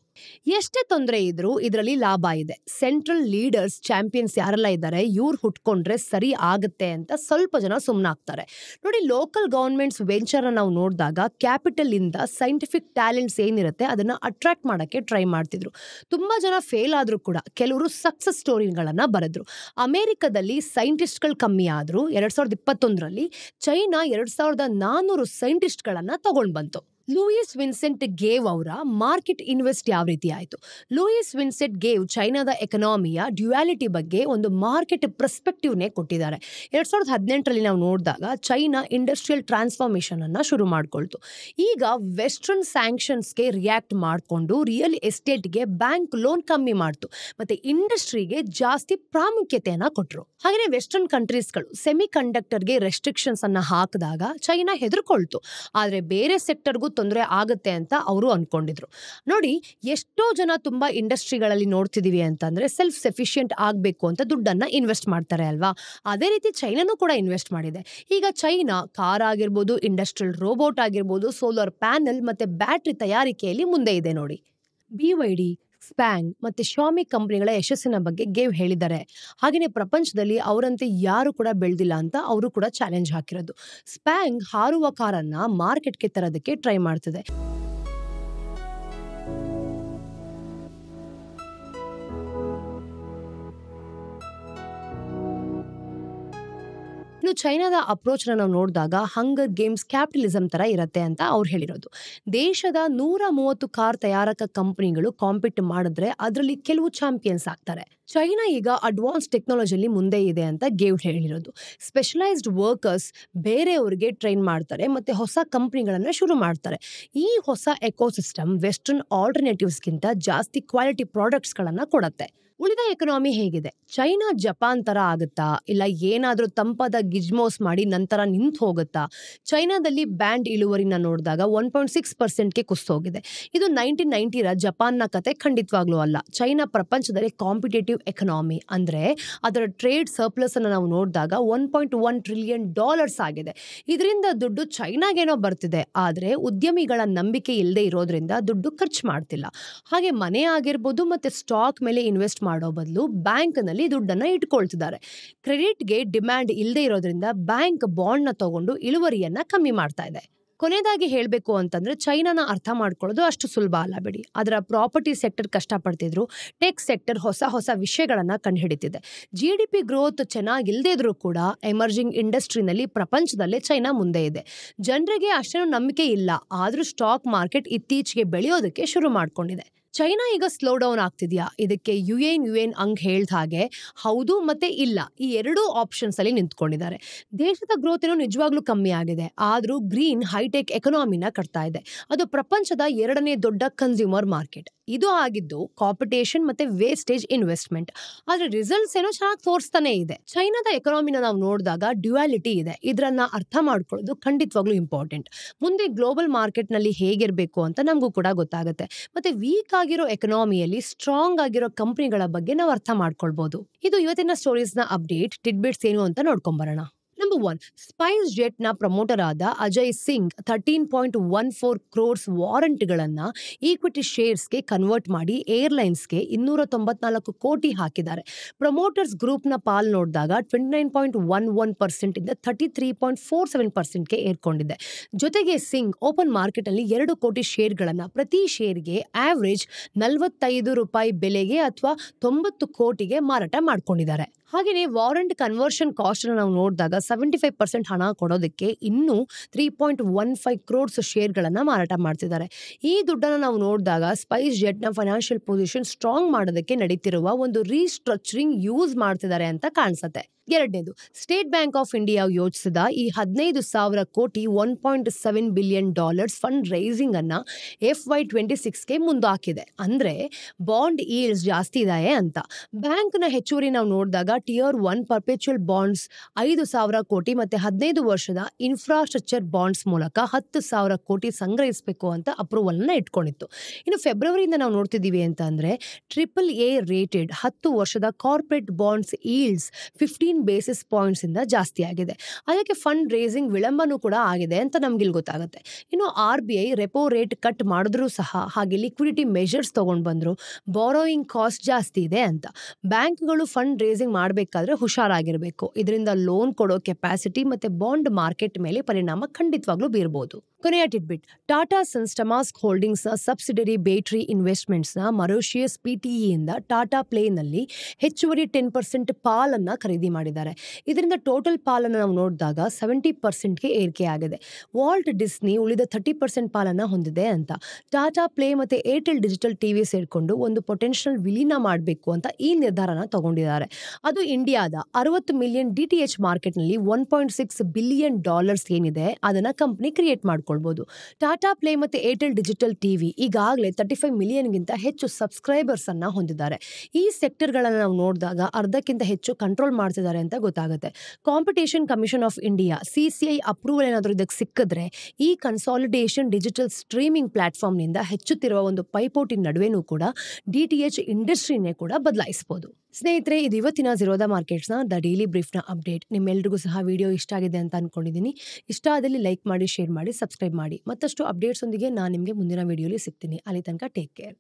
ಎಷ್ಟೇ ತೊಂದರೆ ಇದ್ರೂ ಇದರಲ್ಲಿ ಲಾಭ ಇದೆ. ಸೆಂಟ್ರಲ್ ಲೀಡರ್ಸ್ ಚಾಂಪಿಯನ್ಸ್ ಯಾರೆಲ್ಲ ಇದ್ದಾರೆ ಇವ್ರು ಹುಟ್ಕೊಂಡ್ರೆ ಸರಿ ಆಗುತ್ತೆ ಅಂತ ಸ್ವಲ್ಪ ಜನ ಸುಮ್ಮನಾಗ್ತಾರೆ. ನೋಡಿ, ಲೋಕಲ್ ಗವರ್ಮೆಂಟ್ಸ್ ವೆಂಚರ್ ನಾವು ನೋಡಿದಾಗ ಕ್ಯಾಪಿಟಲ್ ಇಂದ ಸೈಂಟಿಫಿಕ್ ಟ್ಯಾಲೆಂಟ್ಸ್ ಏನಿರುತ್ತೆ ಅದನ್ನ ಅಟ್ರಾಕ್ಟ್ ಮಾಡಕ್ಕೆ ಟ್ರೈ ಮಾಡ್ತಿದ್ರು. ತುಂಬಾ ಜನ ಫೇಲ್ ಆದ್ರೂ ಕೂಡ ಕೆಲವರು ಸಕ್ಸಸ್ ಸ್ಟೋರಿಗಳನ್ನ ಬರೆದ್ರು. ಅಮೆರಿಕದಲ್ಲಿ ಸೈಂಟಿಸ್ಟ್ಗಳು ಕಮ್ಮಿ ಆದ್ರೂ 2021ರಲ್ಲಿ ಚೈನಾ 2400 ಸೈಂಟಿಸ್ಟ್ಗಳನ್ನ ತಗೊಂಡ್ ಬಂತು. ಲೂಯಿಸ್ ವಿನ್ಸೆಂಟ್ ಗೇವ್ ಅವರ ಮಾರ್ಕೆಟ್ ಇನ್ವೆಸ್ಟ್ ಯಾವ ರೀತಿ ಆಯಿತು? ಲೂಯಿಸ್ ವಿನ್ಸೆಂಟ್ ಗೇವ್ ಚೈನಾದ ಎಕನಾಮಿಯ ಡ್ಯುಯಾಲಿಟಿ ಬಗ್ಗೆ ಒಂದು ಮಾರ್ಕೆಟ್ ಪರ್ಸ್ಪೆಕ್ಟಿವ್ನೇ ಕೊಟ್ಟಿದ್ದಾರೆ. 2018ರಲ್ಲಿ ನಾವು ನೋಡಿದಾಗ ಚೈನಾ ಇಂಡಸ್ಟ್ರಿಯಲ್ ಟ್ರಾನ್ಸ್ಫಾರ್ಮೇಶನ್ ಅನ್ನ ಶುರು ಮಾಡ್ಕೊಳ್ತು. ಈಗ ವೆಸ್ಟರ್ನ್ ಸ್ಯಾಂಕ್ಷನ್ಸ್ಗೆ ರಿಯಾಕ್ಟ್ ಮಾಡಿಕೊಂಡು ರಿಯಲ್ ಎಸ್ಟೇಟ್ಗೆ ಬ್ಯಾಂಕ್ ಲೋನ್ ಕಮ್ಮಿ ಮಾಡ್ತು ಮತ್ತೆ ಇಂಡಸ್ಟ್ರಿಗೆ ಜಾಸ್ತಿ ಪ್ರಾಮುಖ್ಯತೆಯನ್ನ ಕೊಟ್ಟರು. ಹಾಗೆ ವೆಸ್ಟರ್ನ್ ಕಂಟ್ರೀಸ್ಗಳು ಸೆಮಿ ಕಂಡಕ್ಟರ್ಗೆ ರೆಸ್ಟ್ರಿಕ್ಷನ್ಸ್ ಅನ್ನ ಹಾಕಿದಾಗ ಚೈನಾ ಹೆದರ್ಕೊಳ್ತು. ಆದ್ರೆ ಬೇರೆ ಸೆಕ್ಟರ್ಗೂ ತೊಂದರೆ ಆಗುತ್ತೆ ಅಂತ ಅವರು ಅನ್ಕೊಂಡಿದ್ರು. ನೋಡಿ, ಎಷ್ಟೋ ಜನ ತುಂಬಾ ಇಂಡಸ್ಟ್ರಿಗಳಲ್ಲಿ ನೋಡ್ತಿದೀವಿ ಅಂತಂದ್ರೆ ಸೆಲ್ಫ್ ಸಫಿಶಿಯಂಟ್ ಆಗ್ಬೇಕು ಅಂತ ದುಡ್ಡನ್ನ ಇನ್ವೆಸ್ಟ್ ಮಾಡ್ತಾರೆ ಅಲ್ವಾ. ಅದೇ ರೀತಿ ಚೈನಾನು ಕೂಡ ಇನ್ವೆಸ್ಟ್ ಮಾಡಿದೆ. ಈಗ ಚೈನಾ ಕಾರ್ ಆಗಿರ್ಬೋದು, ಇಂಡಸ್ಟ್ರಿಯಲ್ ರೋಬೋಟ್ ಆಗಿರ್ಬೋದು, ಸೋಲಾರ್ ಪ್ಯಾನೆಲ್ ಮತ್ತೆ ಬ್ಯಾಟ್ರಿ ತಯಾರಿಕೆಯಲ್ಲಿ ಮುಂದೆ ಇದೆ. ನೋಡಿ, BYD, ಸ್ಪ್ಯಾಂಗ್ ಮತ್ತೆ ಶಾಮಿ ಕಂಪನಿಗಳ ಯಶಸ್ಸಿನ ಬಗ್ಗೆ ಗೇವ್ ಹೇಳಿದ್ದಾರೆ. ಹಾಗೆಯೇ ಪ್ರಪಂಚದಲ್ಲಿ ಅವರಂತೆ ಯಾರು ಕೂಡ ಬೆಳೆದಿಲ್ಲ ಅಂತ ಅವರು ಕೂಡ ಚಾಲೆಂಜ್ ಹಾಕಿರೋದು. ಸ್ಪ್ಯಾಂಗ್ ಹಾರುವ ಕಾರನ್ನ ಮಾರ್ಕೆಟ್ಗೆ ತರೋದಕ್ಕೆ ಟ್ರೈ ಮಾಡ್ತಿದೆ. ಇನ್ನು ಚೈನಾದ ಅಪ್ರೋಚ್ ನಾವು ನೋಡಿದಾಗ ಹಂಗರ್ ಗೇಮ್ಸ್ ಕ್ಯಾಪಿಟಲಿಸಂ ತರ ಇರತ್ತೆ ಅಂತ ಅವ್ರು ಹೇಳಿರೋದು. ದೇಶದ 130 ಕಾರ್ ತಯಾರಕ ಕಂಪನಿಗಳು ಕಾಂಪೀಟ್ ಮಾಡಿದ್ರೆ ಅದರಲ್ಲಿ ಕೆಲವು ಚಾಂಪಿಯನ್ಸ್ ಆಗ್ತಾರೆ. ಚೈನಾ ಈಗ ಅಡ್ವಾನ್ಸ್ ಟೆಕ್ನಾಲಜಿಲಿ ಮುಂದೆ ಇದೆ ಅಂತ ಗೇವ್ ಹೇಳಿರೋದು. ಸ್ಪೆಷಲೈಸ್ಡ್ ವರ್ಕರ್ಸ್ ಬೇರೆಯವರಿಗೆ ಟ್ರೈನ್ ಮಾಡ್ತಾರೆ ಮತ್ತೆ ಹೊಸ ಕಂಪನಿಗಳನ್ನ ಶುರು ಮಾಡ್ತಾರೆ. ಈ ಹೊಸ ಎಕೋಸಿಸ್ಟಮ್ ವೆಸ್ಟರ್ನ್ ಆಲ್ಟರ್ನೇಟಿವ್ಸ್ಗಿಂತ ಜಾಸ್ತಿ ಕ್ವಾಲಿಟಿ ಪ್ರಾಡಕ್ಟ್ಸ್ ಗಳನ್ನ ಕೊಡತ್ತೆ. ಉಳಿದ ಎಕನಾಮಿ ಹೇಗಿದೆ? ಚೈನಾ ಜಪಾನ್ ತರ ಆಗುತ್ತಾ, ಇಲ್ಲ ಏನಾದ್ರೂ ತಂಪಾದ ಗಿಜ್ಮೋಸ್ ಮಾಡಿ ನಂತರ ನಿಂತು ಹೋಗುತ್ತಾ? ಚೈನಾದಲ್ಲಿ ಬ್ಯಾಂಡ್ ಇಳುವರಿನ ನೋಡಿದಾಗ 1.6%ಗೆ ಕುಸಿದೋಗಿದೆ. ಇದು 1990ರ ಜಪಾನ್ನ ಕತೆ ಖಂಡಿತವಾಗ್ಲೂ ಅಲ್ಲ. ಚೈನಾ ಪ್ರಪಂಚದಲ್ಲಿ ಕಾಂಪಿಟೇಟಿವ್ ಎಕನಾಮಿ, ಅಂದ್ರೆ ಅದರ ಟ್ರೇಡ್ ಸರ್ಪ್ಲಸ್ ಅನ್ನು ನಾವು ನೋಡಿದಾಗ $1.1 ಟ್ರಿಲಿಯನ್ ಆಗಿದೆ. ಇದರಿಂದ ದುಡ್ಡು ಚೈನಾಗೇನೋ ಬರ್ತಿದೆ, ಆದ್ರೆ ಉದ್ಯಮಿಗಳ ನಂಬಿಕೆ ಇಲ್ಲದೆ ಇರೋದ್ರಿಂದ ದುಡ್ಡು ಖರ್ಚು ಮಾಡ್ತಿಲ್ಲ. ಹಾಗೆ ಮನೆ ಆಗಿರ್ಬೋದು ಮತ್ತೆ ಸ್ಟಾಕ್ ಮೇಲೆ ಇನ್ವೆಸ್ಟ್ ಮಾಡೋ ಬದಲು ಬ್ಯಾಂಕ್ ನಲ್ಲಿ ದುಡ್ಡನ್ನ ಇಟ್ಕೊಳ್ತಿದ್ದಾರೆ. ಕ್ರೆಡಿಟ್ಗೆ ಡಿಮ್ಯಾಂಡ್ ಇಲ್ಲದೆ ಇರೋದ್ರಿಂದ ಬ್ಯಾಂಕ್ ಬಾಂಡ್ ನ ತಗೊಂಡು ಇಳುವರಿಯನ್ನ ಕಮ್ಮಿ ಮಾಡ್ತಾ ಇದೆ. ಕೊನೆಯದಾಗಿ ಹೇಳಬೇಕು ಅಂತಂದ್ರೆ ಚೈನಾನ ಅರ್ಥ ಮಾಡ್ಕೊಳ್ಳೋದು ಅಷ್ಟು ಸುಲಭ ಅಲ್ಲ ಬಿಡಿ. ಅದರ ಪ್ರಾಪರ್ಟಿ ಸೆಕ್ಟರ್ ಕಷ್ಟಪಡ್ತಿದ್ರು, ಟೆಕ್ ಸೆಕ್ಟರ್ ಹೊಸ ವಿಷಯಗಳನ್ನ ಕಂಡುಹಿಡಿತಿದೆ. GDP ಗ್ರೋತ್ ಚೆನ್ನಾಗಿಲ್ಲದೆ ಇದ್ರೂ ಕೂಡ ಎಮರ್ಜಿಂಗ್ ಇಂಡಸ್ಟ್ರಿನಲ್ಲಿ ಪ್ರಪಂಚದಲ್ಲೇ ಚೈನಾ ಮುಂದೆ ಇದೆ. ಜನರಿಗೆ ಅಷ್ಟೇನು ನಂಬಿಕೆ ಇಲ್ಲ, ಆದ್ರೂ ಸ್ಟಾಕ್ ಮಾರ್ಕೆಟ್ ಇತ್ತೀಚೆಗೆ ಬೆಳೆಯೋದಕ್ಕೆ ಶುರು ಮಾಡ್ಕೊಂಡಿದೆ. ಚೈನಾ ಈಗ ಸ್ಲೋ ಡೌನ್ ಆಗ್ತಿದ್ಯಾ? ಇದಕ್ಕೆ ಯುಎನ್ ಅಂಗ್ ಹೇಳ್ದ ಹಾಗೆ ಹೌದು ಮತ್ತೆ ಇಲ್ಲ, ಈ ಎರಡೂ ಆಪ್ಷನ್ಸ್ ಅಲ್ಲಿ ನಿಂತ್ಕೊಂಡಿದ್ದಾರೆ. ದೇಶದ ಗ್ರೋತ್ ಏನೋ ನಿಜವಾಗ್ಲೂ ಕಮ್ಮಿ ಆಗಿದೆ, ಆದ್ರೂ ಗ್ರೀನ್ ಹೈಟೆಕ್ ಎಕನಾಮಿನ ಕಟ್ತಾ ಇದೆ. ಅದು ಪ್ರಪಂಚದ 2ನೇ ದೊಡ್ಡ ಕನ್ಸ್ಯೂಮರ್ ಮಾರ್ಕೆಟ್. ಇದು ಆಗಿದ್ದು ಕಾಂಪಿಟೇಷನ್ ಮತ್ತೆ ವೇಸ್ಟೇಜ್ ಇನ್ವೆಸ್ಟ್ಮೆಂಟ್. ಆದ್ರೆ ರಿಸಲ್ಟ್ಸ್ ಏನೋ ಚೆನ್ನಾಗಿ ತೋರಿಸ್ತಾನೆ ಇದೆ. ಚೈನಾದ ಎಕನಾಮಿನ ನಾವು ನೋಡಿದಾಗ ಡ್ಯುಯಾಲಿಟಿ ಇದೆ. ಇದನ್ನ ಅರ್ಥ ಮಾಡ್ಕೊಳ್ಳೋದು ಖಂಡಿತವಾಗ್ಲೂ ಇಂಪಾರ್ಟೆಂಟ್. ಮುಂದೆ ಗ್ಲೋಬಲ್ ಮಾರ್ಕೆಟ್ ನಲ್ಲಿ ಹೇಗಿರ್ಬೇಕು ಅಂತ ನಮಗೂ ಕೂಡ ಗೊತ್ತಾಗುತ್ತೆ. ಮತ್ತೆ ವೀಕ್ ಆಗಿರೋ ಎಕನಾಮಿಯಲ್ಲಿ ಸ್ಟ್ರಾಂಗ್ ಆಗಿರೋ ಕಂಪನಿಗಳ ಬಗ್ಗೆ ನಾವು ಅರ್ಥ ಮಾಡ್ಕೊಳ್ಬಹುದು. ಇದು ಇವತ್ತಿನ ಸ್ಟೋರೀಸ್ ನ ಅಪ್ಡೇಟ್. ಟಿಡ್ಬಿಟ್ಸ್ ಏನು ಅಂತ ನೋಡ್ಕೊಂಬರೋಣ. ನಮ್ಮ ನಂಬರ್ 1, ಸ್ಪೈಸ್ ಜೆಟ್ನ ಪ್ರಮೋಟರ್ ಆದ ಅಜಯ್ ಸಿಂಗ್ 13.14 ಕ್ರೋರ್ಸ್ ವಾರಂಟ್ಗಳನ್ನು ಈಕ್ವಿಟಿ ಶೇರ್ಸ್ಗೆ ಕನ್ವರ್ಟ್ ಮಾಡಿ ಏರ್ಲೈನ್ಸ್ಗೆ 294 ಕೋಟಿ ಹಾಕಿದ್ದಾರೆ. ಪ್ರಮೋಟರ್ಸ್ ಗ್ರೂಪ್ನ ಪಾಲ್ ನೋಡಿದಾಗ 29.11% ಇಂದ 33.47%ಗೆ ಏರ್ಕೊಂಡಿದೆ. ಜೊತೆಗೆ ಸಿಂಗ್ ಓಪನ್ ಮಾರ್ಕೆಟ್ನಲ್ಲಿ 2 ಕೋಟಿ ಶೇರ್ಗಳನ್ನು ಪ್ರತಿ ಶೇರ್ಗೆ ಆವರೇಜ್ 45 ರೂಪಾಯಿ ಬೆಲೆಗೆ ಅಥವಾ 90 ಕೋಟಿಗೆ ಮಾರಾಟ ಮಾಡ್ಕೊಂಡಿದ್ದಾರೆ. ಹಾಗೆಯೇ ವಾರಂಟ್ ಕನ್ವರ್ಷನ್ ಕಾಸ್ಟ್ ನಾವು ನೋಡಿದಾಗ 75% ಹಣ ಕೊಡೋದಕ್ಕೆ ಇನ್ನೂ 3.15 ಕ್ರೋರ್ಸ್ ಶೇರ್ಗಳನ್ನು ಮಾರಾಟ ಮಾಡ್ತಿದ್ದಾರೆ. ಈ ದುಡ್ಡನ್ನು ನಾವು ನೋಡಿದಾಗ ಸ್ಪೈಸ್ ಜೆಟ್ನ ಫೈನಾನ್ಷಿಯಲ್ ಪೊಸಿಷನ್ ಸ್ಟ್ರಾಂಗ್ ಮಾಡೋದಕ್ಕೆ ನಡೀತಿರುವ ಒಂದು ರೀಸ್ಟ್ರಕ್ಚರಿಂಗ್ ಯೂಸ್ ಮಾಡ್ತಿದ್ದಾರೆ ಅಂತ ಕಾಣಿಸುತ್ತೆ. ಎರಡನೇದು, ಸ್ಟೇಟ್ ಬ್ಯಾಂಕ್ ಆಫ್ ಇಂಡಿಯಾ ಯೋಜಿಸಿದ ಈ 15,000 ಕೋಟಿ $1.7 ಬಿಲಿಯನ್ ಫಂಡ್ ರೈಸಿಂಗ್ ಅನ್ನ FY26ಗೆ ಮುಂದಾಕಿದೆ. ಅಂದ್ರೆ ಬಾಂಡ್ ಈಲ್ಡ್ಸ್ ಜಾಸ್ತಿ ಇದೆ ಅಂತ. ಬ್ಯಾಂಕ್ನ ಹೆಚ್ಚುವರಿ ನಾವು ನೋಡಿದಾಗ ಟಿಯರ್ 1 ಪರ್ಪೆಚುವಲ್ ಬಾಂಡ್ಸ್ 5,000 ಕೋಟಿ ಮತ್ತೆ 15 ವರ್ಷದ ಇನ್ಫ್ರಾಸ್ಟ್ರಕ್ಚರ್ ಬಾಂಡ್ಸ್ ಮೂಲಕ 10,000 ಕೋಟಿ ಸಂಗ್ರಹಿಸಬೇಕು ಅಂತ ಅಪ್ರೂವಲ್ ನ ಇಟ್ಕೊಂಡಿತ್ತು. ಇನ್ನು ಫೆಬ್ರವರಿಯಿಂದ ನಾವು ನೋಡ್ತಿದ್ದೀವಿ ಅಂತ ಅಂದ್ರೆ AAA ರೇಟೆಡ್ 10 ವರ್ಷದ corporate bonds yields 15 basis points ಇಂದ ಜಾಸ್ತಿ ಆಗಿದೆ. ಅದಕ್ಕೆ ಫಂಡ್ ರೇಸಿಂಗ್ ವಿಳಂಬನೂ ಕೂಡ ಆಗಿದೆ ಅಂತ ನಮ್ಗೆ ಇಲ್ಲಿ ಗೊತ್ತಾಗುತ್ತೆ. ಇನ್ನು RBI ರೆಪೋ ರೇಟ್ ಕಟ್ ಮಾಡಿದ್ರು ಸಹ ಹಾಗೆ ಲಿಕ್ವಿಡಿಟಿ ಮೆಷರ್ಸ್ ತಗೊಂಡು ಬಂದ್ರು, ಬಾರೋಯಿಂಗ್ ಕಾಸ್ಟ್ ಜಾಸ್ತಿ ಇದೆ ಅಂತ. ಬ್ಯಾಂಕ್ಗಳು ಫಂಡ್ ರೇಸಿಂಗ್ ಮಾಡಬೇಕಾದ್ರೆ ಹುಷಾರಾಗಿರಬೇಕು. ಇದರಿಂದ ಲೋನ್ ಕೊಡೋ ಕೆಪಾಸಿಟಿ ಮತ್ತೆ ಬಾಂಡ್ ಮಾರ್ಕೆಟ್ ಮೇಲೆ ಪರಿಣಾಮ ಖಂಡಿತವಾಗ್ಲೂ ಬೀರಬಹುದು. ಕೊನೆಯ ಟಿಡ್ಬಿಟ್, ಟಾಟಾ ಸನ್ಸ್ ಟಮಾಸ್ಕ್ ಹೋಲ್ಡಿಂಗ್ಸ್ ನ ಸಬ್ಸಿಡರಿ ಬೇಟ್ರಿ ಇನ್ವೆಸ್ಟ್ಮೆಂಟ್ಸ್ ನ ಮರೋಷಿಯಸ್ PTE ಇಂದ ಟಾಟಾ ಪ್ಲೇನಲ್ಲಿ ಹೆಚ್ಚುವರಿ 10% ಪಾಲನ್ನ ಖರೀದಿ ಮಾಡಿದ್ದಾರೆ. ಇದರಿಂದ ಟೋಟಲ್ ಪಾಲನ್ನು ನಾವು ನೋಡಿದಾಗ 70%ಗೆ ಏರಿಕೆಯಾಗಿದೆ. ವಾಲ್ಟ್ ಡಿಸ್ನಿ ಉಳಿದ 30% ಪಾಲನ್ನ ಹೊಂದಿದೆ ಅಂತ. ಟಾಟಾ ಪ್ಲೇ ಮತ್ತೆ ಏರ್ಟೆಲ್ ಡಿಜಿಟಲ್ ಟಿವಿ ಸೇರ್ಕೊಂಡು ಒಂದು ಪೊಟೆನ್ಷಿಯಲ್ ವಿಲೀನ ಮಾಡಬೇಕು ಅಂತ ಈ ನಿರ್ಧಾರನ ತಗೊಂಡಿದ್ದಾರೆ. ಅದು ಇಂಡಿಯಾದ 60 ಮಿಲಿಯನ್ DTH ಮಾರ್ಕೆಟ್ನಲ್ಲಿ $1.6 ಬಿಲಿಯನ್ ಏನಿದೆ ಅದನ್ನ ಕಂಪನಿ ಕ್ರಿಯೇಟ್ ಮಾಡ್ಕೊಳ್ಬಹುದು. ಟಾಟಾ ಪ್ಲೇ ಮತ್ತೆ ಏರ್ಟೆಲ್ ಡಿಜಿಟಲ್ ಟಿವಿ ಈಗಾಗಲೇ 35 ಮಿಲಿಯನ್ಗಿಂತ ಹೆಚ್ಚು ಸಬ್ಸ್ಕ್ರೈಬರ್ಸ್ ಅನ್ನ ಹೊಂದಿದ್ದಾರೆ. ಈ ಸೆಕ್ಟರ್ಗಳನ್ನು ನಾವು ನೋಡಿದಾಗ ಅರ್ಧಕ್ಕಿಂತ ಹೆಚ್ಚು ಕಂಟ್ರೋಲ್ ಮಾಡ್ತಿದ್ದಾರೆ ಅಂತ ಗೊತ್ತಾಗುತ್ತೆ. Competition commission of India CCI approval ಏನಾದರೂ ಇದಕ್ಕೆ ಸಿಕ್ಕಿದ್ರೆ ಈ ಕನ್ಸಾಲಿಡೇಷನ್ ಡಿಜಿಟಲ್ ಸ್ಟ್ರೀಮಿಂಗ್ ಪ್ಲಾಟ್ಫಾರ್ಮ್ ನಿಂದ ಹೆಚ್ಚುತ್ತಿರುವ ಒಂದು ಪೈಪೋಟಿ ನಡುವೆನೂ ಕೂಡ DTH ಇಂಡಸ್ಟ್ರಿನೇ ಕೂಡ ಬದಲಾಯಿಸಬಹುದು. ಸ್ನೇಹಿತರೆ, ಇದು ಇವತ್ತಿನ ಝೀರೋದ ಮಾರ್ಕೆಟ್ಸ್ನ ದ ಡೈಲಿ ಬ್ರೀಫ್ನ ಅಪ್ಡೇಟ್. ನಿಮ್ಮೆಲ್ರಿಗೂ ಸಹ ವಿಡಿಯೋ ಇಷ್ಟ ಆಗಿದೆ ಅಂತ ಅನ್ಕೊಂಡಿದ್ದೀನಿ. ಇಷ್ಟ ಆದಲ್ಲಿ ಲೈಕ್ ಮಾಡಿ, ಶೇರ್ ಮಾಡಿ, ಸಬ್ಸ್ಕ್ರೈಬ್ ಮಾಡಿ. ಮತ್ತಷ್ಟು ಅಪ್ಡೇಟ್ಸ್ ಒಂದಿಗೆ ನಾನು ನಿಮಗೆ ಮುಂದಿನ ವಿಡಿಯೋಲಿ ಸಿಗ್ತೀನಿ. ಅಲ್ಲಿ ತನಕ ಟೇಕ್ ಕೇರ್.